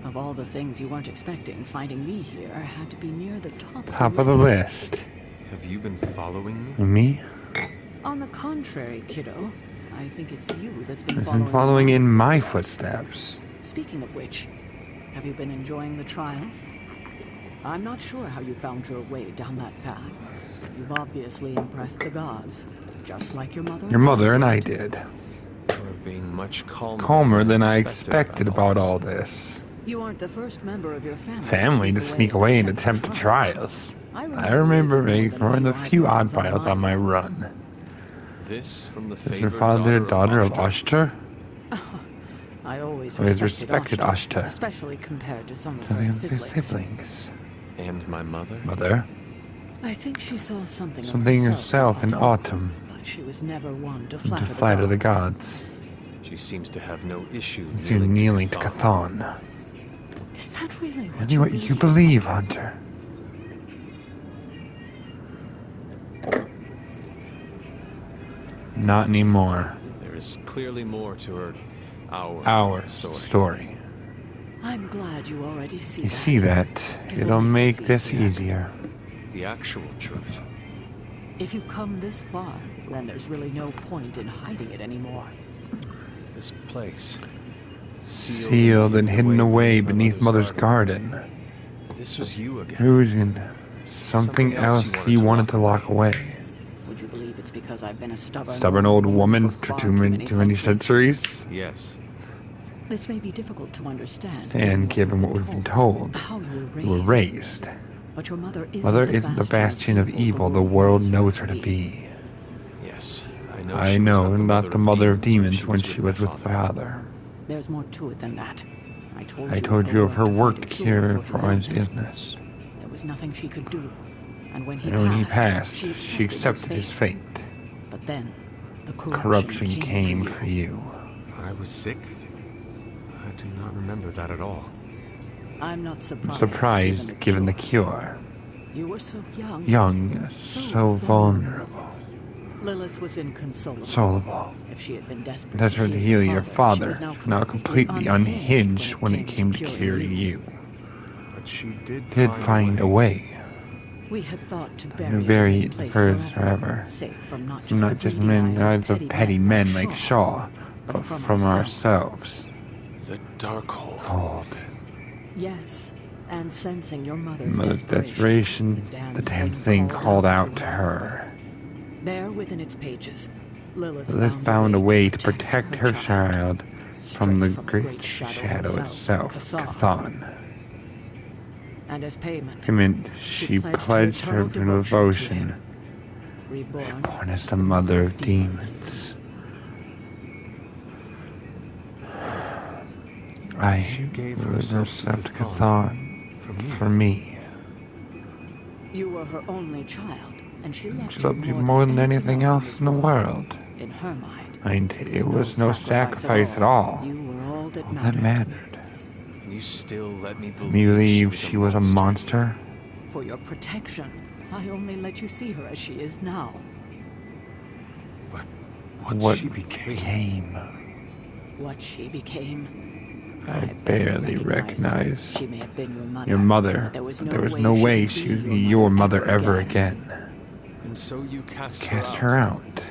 [SPEAKER 4] Of all the things you weren't expecting, finding me here had to be near the
[SPEAKER 1] Top of the list.
[SPEAKER 13] Have you been following me?
[SPEAKER 1] Me?
[SPEAKER 4] On the contrary, kiddo, I think it's you that's been
[SPEAKER 1] I've following in my footsteps.
[SPEAKER 4] Speaking of which, have you been enjoying the trials? I'm not sure how you found your way down that path. You've obviously impressed the gods, just like your mother.
[SPEAKER 1] Your mother and I did.
[SPEAKER 13] We're being much
[SPEAKER 1] calmer than I expected about all this.
[SPEAKER 4] You aren't the first member of your
[SPEAKER 1] Family to sneak away and attempt the trials. I remember ignoring a few odd files on my run.
[SPEAKER 13] This from the
[SPEAKER 1] Is your father daughter of Ashtar?
[SPEAKER 4] I always
[SPEAKER 1] respected Ashtar.
[SPEAKER 4] Especially compared to some of her siblings.
[SPEAKER 13] And my mother?
[SPEAKER 1] Mother?
[SPEAKER 4] I think she saw something
[SPEAKER 1] herself in Autumn.
[SPEAKER 4] But she was never one to
[SPEAKER 1] flatter the gods.
[SPEAKER 13] She seems to have no issue
[SPEAKER 1] kneeling to Chthon.
[SPEAKER 4] Is that really
[SPEAKER 1] what you believe, Hunter? Not anymore.
[SPEAKER 13] There is clearly more to
[SPEAKER 1] our story.
[SPEAKER 4] I'm glad you already see
[SPEAKER 1] You see that? It'll make this easier.
[SPEAKER 13] The actual truth.
[SPEAKER 4] If you've come this far, then there's really no point in hiding it anymore.
[SPEAKER 13] This place.
[SPEAKER 1] Sealed and hidden away beneath Mother's garden.
[SPEAKER 13] This was you again.
[SPEAKER 1] Rugen. Something else you wanted to lock away.
[SPEAKER 4] Would you believe it's because I've been a
[SPEAKER 1] stubborn old woman for too many centuries?
[SPEAKER 13] Yes.
[SPEAKER 4] This may be difficult to understand.
[SPEAKER 1] And given what we've been told, you were raised.
[SPEAKER 4] But your mother
[SPEAKER 1] isn't the bastion of evil the world knows her to be.
[SPEAKER 13] Yes,
[SPEAKER 1] I know, not the mother of demons when she was with father.
[SPEAKER 4] There's more to it than that. I
[SPEAKER 1] told you of her work to cure Freud's illness.
[SPEAKER 4] There was nothing she could do. And when he
[SPEAKER 1] passed, she accepted his fate.
[SPEAKER 4] But then, the
[SPEAKER 1] corruption came for you.
[SPEAKER 13] I was sick? I do not remember that at all.
[SPEAKER 4] I'm not
[SPEAKER 1] surprised given the cure.
[SPEAKER 4] You were so young.
[SPEAKER 1] Young, so vulnerable.
[SPEAKER 4] Lilith was inconsolable. If she had been desperate
[SPEAKER 1] to heal your father, now completely unhinged when it came to curing you.
[SPEAKER 13] But she did
[SPEAKER 1] find a way.
[SPEAKER 4] We had thought to
[SPEAKER 1] bury
[SPEAKER 4] bury
[SPEAKER 1] it forever.
[SPEAKER 4] Safe from not
[SPEAKER 1] just men, eyes of petty men like Shaw, but from ourselves.
[SPEAKER 13] The Darkhold.
[SPEAKER 4] Yes, and sensing your mother's
[SPEAKER 1] desperation, the damn thing called out to her.
[SPEAKER 4] There within its pages, Lilith
[SPEAKER 1] found a way to protect her child from the great shadow itself, Chthon.
[SPEAKER 4] And as payment,
[SPEAKER 1] she pledged her devotion, reborn as the mother of demons. She gave herself to Chthon for me.
[SPEAKER 4] You were her only child, and she
[SPEAKER 1] loved you more than anything else in the world.
[SPEAKER 4] In her mind,
[SPEAKER 1] it was no sacrifice at all.
[SPEAKER 4] You were all that
[SPEAKER 1] mattered.
[SPEAKER 13] You still let me
[SPEAKER 1] believe she was a monster?
[SPEAKER 4] For your protection, I only let you see her as she is now.
[SPEAKER 13] But what she became?
[SPEAKER 4] What she became?
[SPEAKER 1] I barely recognized
[SPEAKER 4] she may have been
[SPEAKER 1] your mother, but there was no way she would be your mother ever again.
[SPEAKER 13] And so you cast
[SPEAKER 1] her out.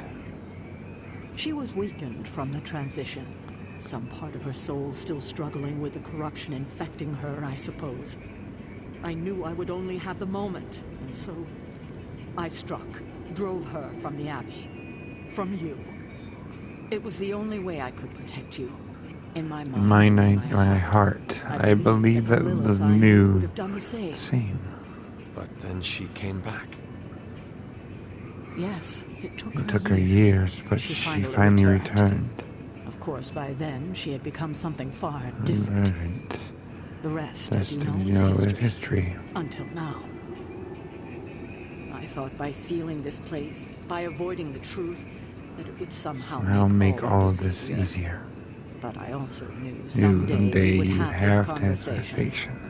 [SPEAKER 4] She was weakened from the transition. Some part of her soul still struggling with the corruption infecting her, I suppose. I knew I would only have the moment, and so I drove her from the Abbey, from you. It was the only way I could protect you. In my mind,
[SPEAKER 1] in my heart, I believe that the new
[SPEAKER 4] would have done the same.
[SPEAKER 13] But then she came back.
[SPEAKER 4] Yes, it took
[SPEAKER 1] her years, but she finally returned.
[SPEAKER 4] Of course, by then, she had become something far different. The rest, as you know, is history. Until now. I thought by sealing this place, by avoiding the truth, that it would somehow
[SPEAKER 1] make all of this easier.
[SPEAKER 4] But I also knew someday we would have this conversation.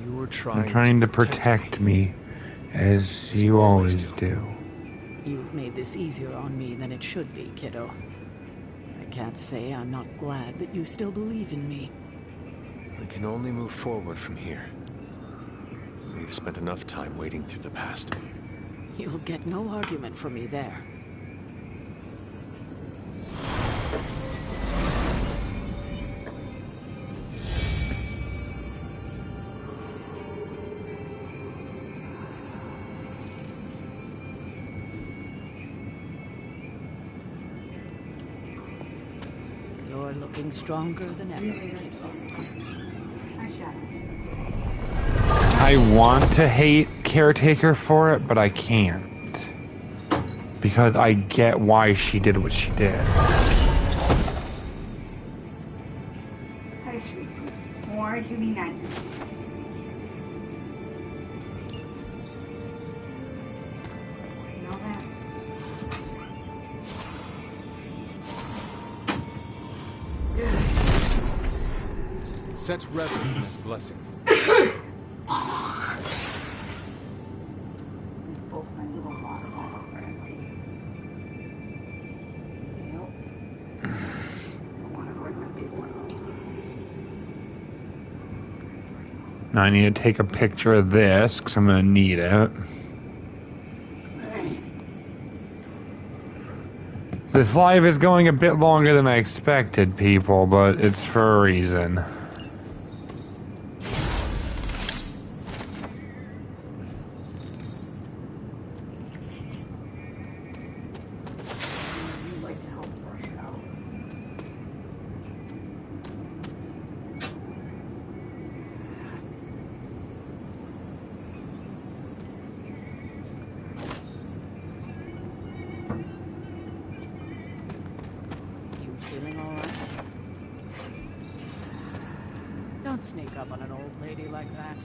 [SPEAKER 1] You're trying to protect me, as you always do.
[SPEAKER 4] You've made this easier on me than it should be, kiddo. I can't say I'm not glad that you still believe in me.
[SPEAKER 13] We can only move forward from here. We've spent enough time wading through the past.
[SPEAKER 4] You'll get no argument from me there. Looking stronger than ever, kiddo.
[SPEAKER 1] I want to hate Caretaker for it, but I can't. Because I get why she did what she did.
[SPEAKER 2] Hi, sweet. More to be nice. You know that?
[SPEAKER 13] Set reverence in his blessing.
[SPEAKER 1] Now I need to take a picture of this, because I'm going to need it. This live is going a bit longer than I expected, people, but it's for a reason.
[SPEAKER 4] Feeling all right? Don't sneak up on an old lady like that.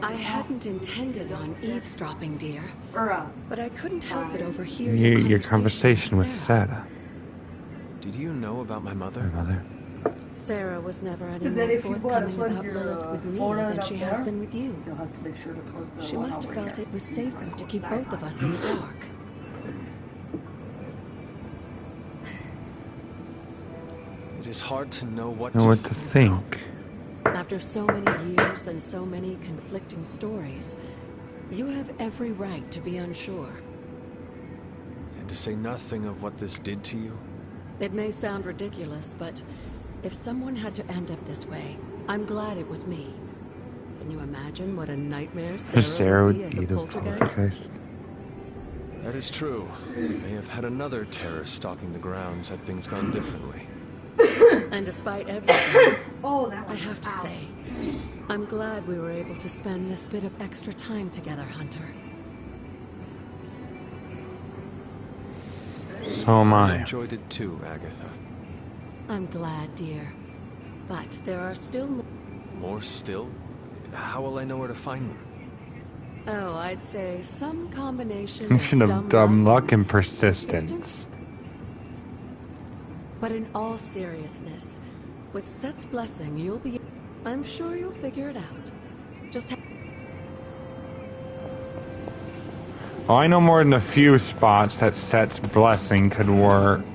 [SPEAKER 10] I hadn't intended on eavesdropping, dear. But I couldn't help but overhear
[SPEAKER 1] your conversation with Sarah.
[SPEAKER 13] Did you know about my mother?
[SPEAKER 10] Sarah was never any more forthcoming about Lilith with me than she has been with you. She must have felt it was safer to keep both of us in the dark.
[SPEAKER 13] It is hard to know what
[SPEAKER 1] to think.
[SPEAKER 10] After so many years and so many conflicting stories, you have every right to be unsure.
[SPEAKER 13] And to say nothing of what this did to you?
[SPEAKER 10] It may sound ridiculous, but if someone had to end up this way, I'm glad it was me. Can you imagine what a nightmare Sarah would be as a poltergeist?
[SPEAKER 13] That is true. We may have had another terror stalking the grounds had things gone differently.
[SPEAKER 10] And despite everything, I have to say, I'm glad we were able to spend this bit of extra time together, Hunter.
[SPEAKER 1] So am I.
[SPEAKER 13] I enjoyed it too, Agatha.
[SPEAKER 10] I'm glad, dear. But there are still more.
[SPEAKER 13] More still? How will I know where to find them?
[SPEAKER 10] Oh, I'd say some combination
[SPEAKER 1] of dumb luck and persistence.
[SPEAKER 10] But in all seriousness, with Set's blessing, you'll be... I'm sure you'll figure it out. Just
[SPEAKER 1] Well, I know more than a few spots that Set's blessing could work.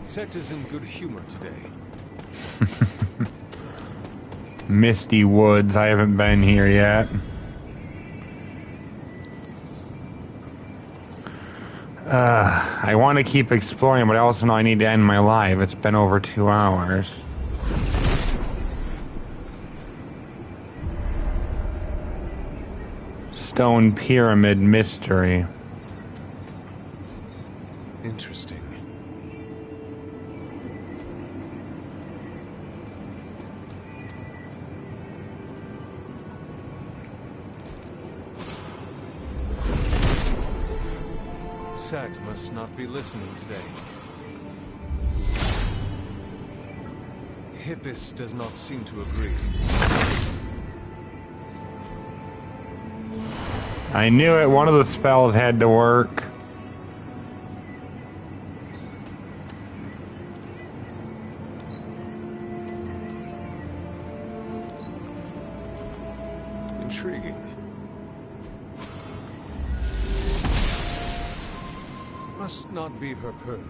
[SPEAKER 13] Set is in good humor today.
[SPEAKER 1] Misty Woods, I haven't been here yet. I want to keep exploring, but I also know I need to end my life. It's been over 2 hours. Stone Pyramid Mystery.
[SPEAKER 13] Interesting. Set must not be listening today. Hippus does not seem to agree.
[SPEAKER 1] I knew it. One of the spells had to work.
[SPEAKER 13] Intriguing. Must not be her purview.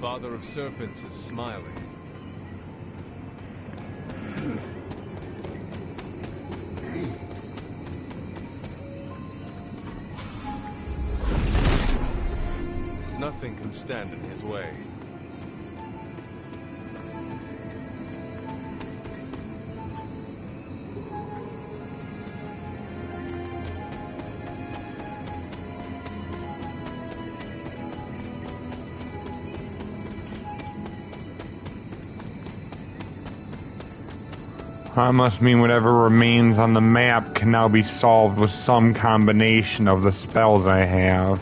[SPEAKER 13] Father of Serpents is smiling. Nothing can stand in his way.
[SPEAKER 1] That must mean whatever remains on the map can now be solved with some combination of the spells I have.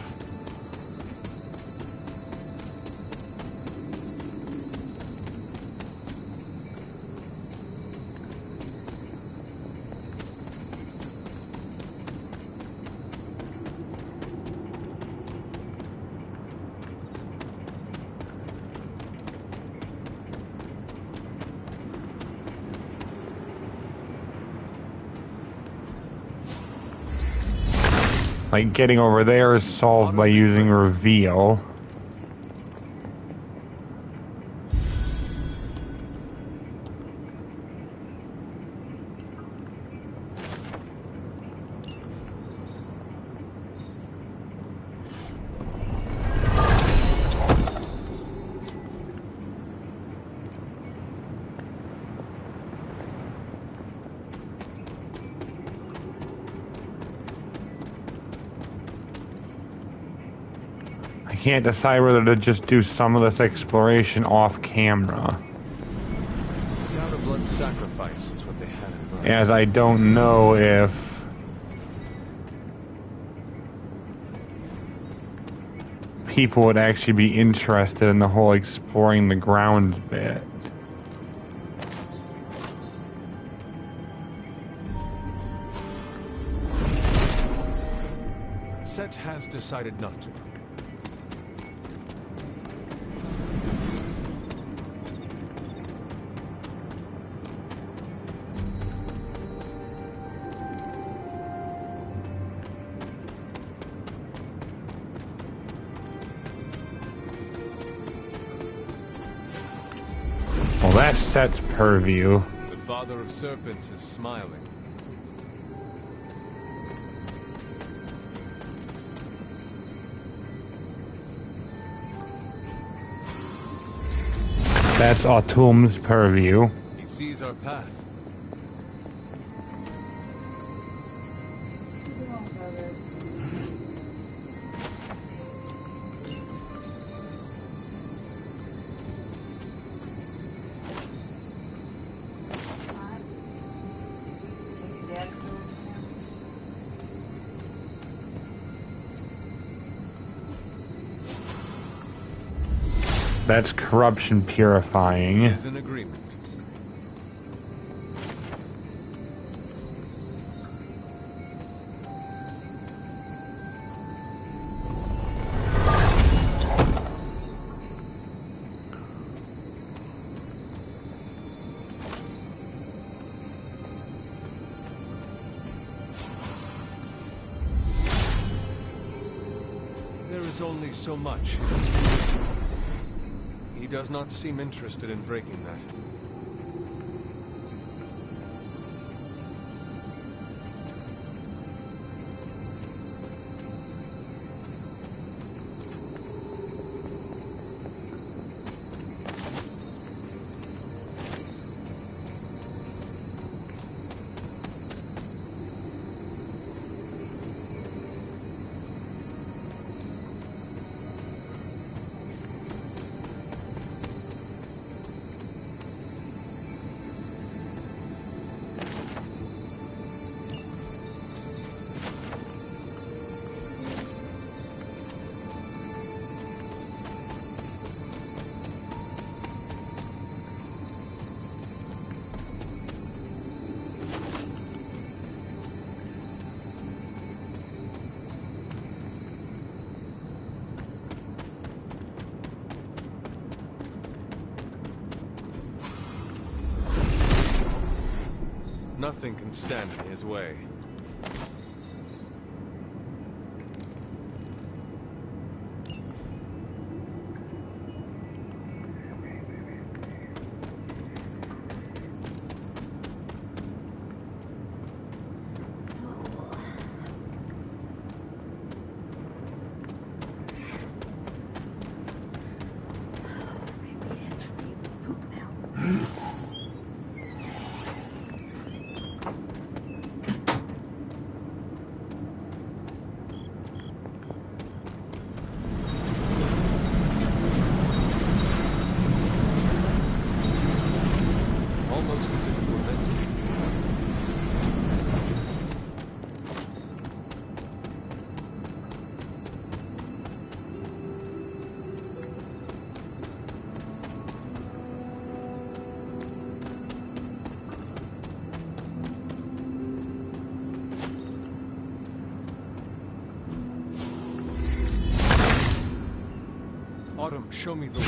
[SPEAKER 1] Like, getting over there is solved by using reveal. I can't decide whether to just do some of this exploration off camera.
[SPEAKER 13] Without a blood sacrifice is what they had in mind.
[SPEAKER 1] As I don't know if people would actually be interested in the whole exploring the grounds bit.
[SPEAKER 13] Set has decided not to.
[SPEAKER 1] Well, that's Set's purview.
[SPEAKER 13] The Father of Serpents is smiling.
[SPEAKER 1] That's Autumn's purview.
[SPEAKER 13] He sees our path.
[SPEAKER 1] That's corruption purifying.
[SPEAKER 13] Is an agreement. There is only so much. He does not seem interested in breaking that. Nothing can stand in his way. Almost as if it were meant to be. Autumn, show me the way.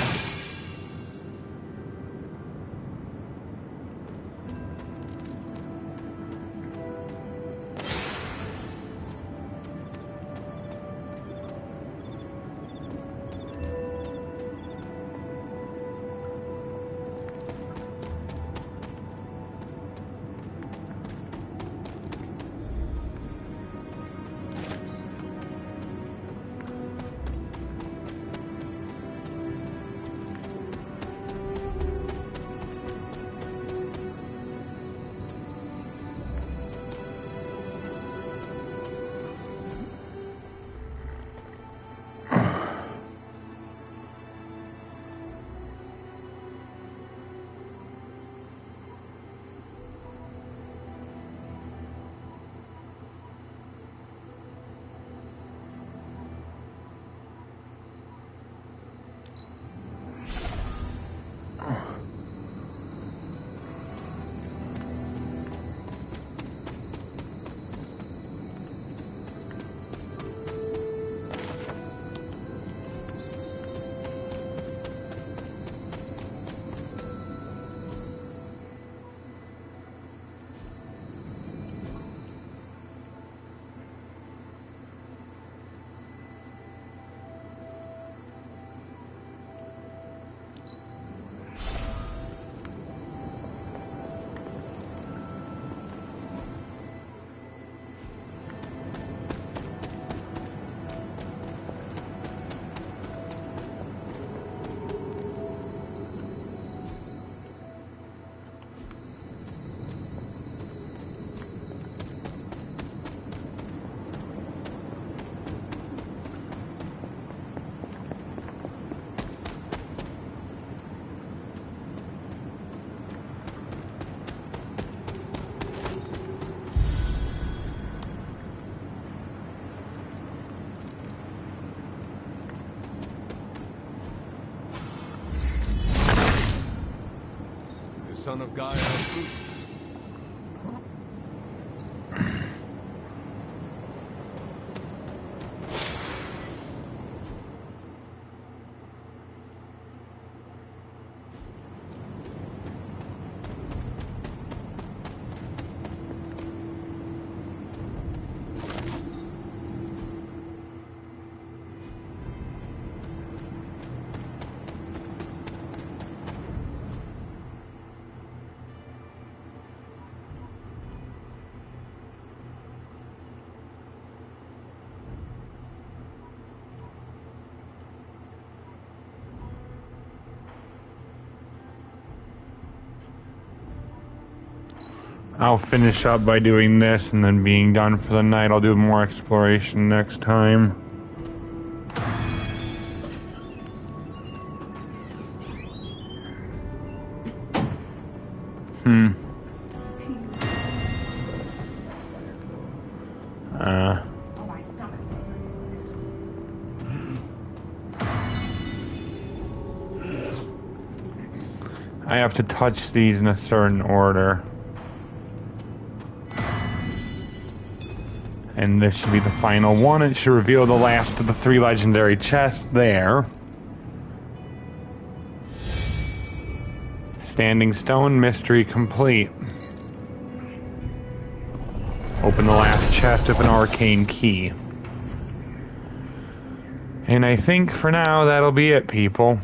[SPEAKER 13] son of Gaia approves.
[SPEAKER 1] I'll finish up by doing this and then being done for the night. I'll do more exploration next time. I have to touch these in a certain order. And this should be the final one. It should reveal the last of the 3 legendary chests there. Standing Stone mystery complete. Open the last chest with an arcane key. And I think for now that'll be it, people.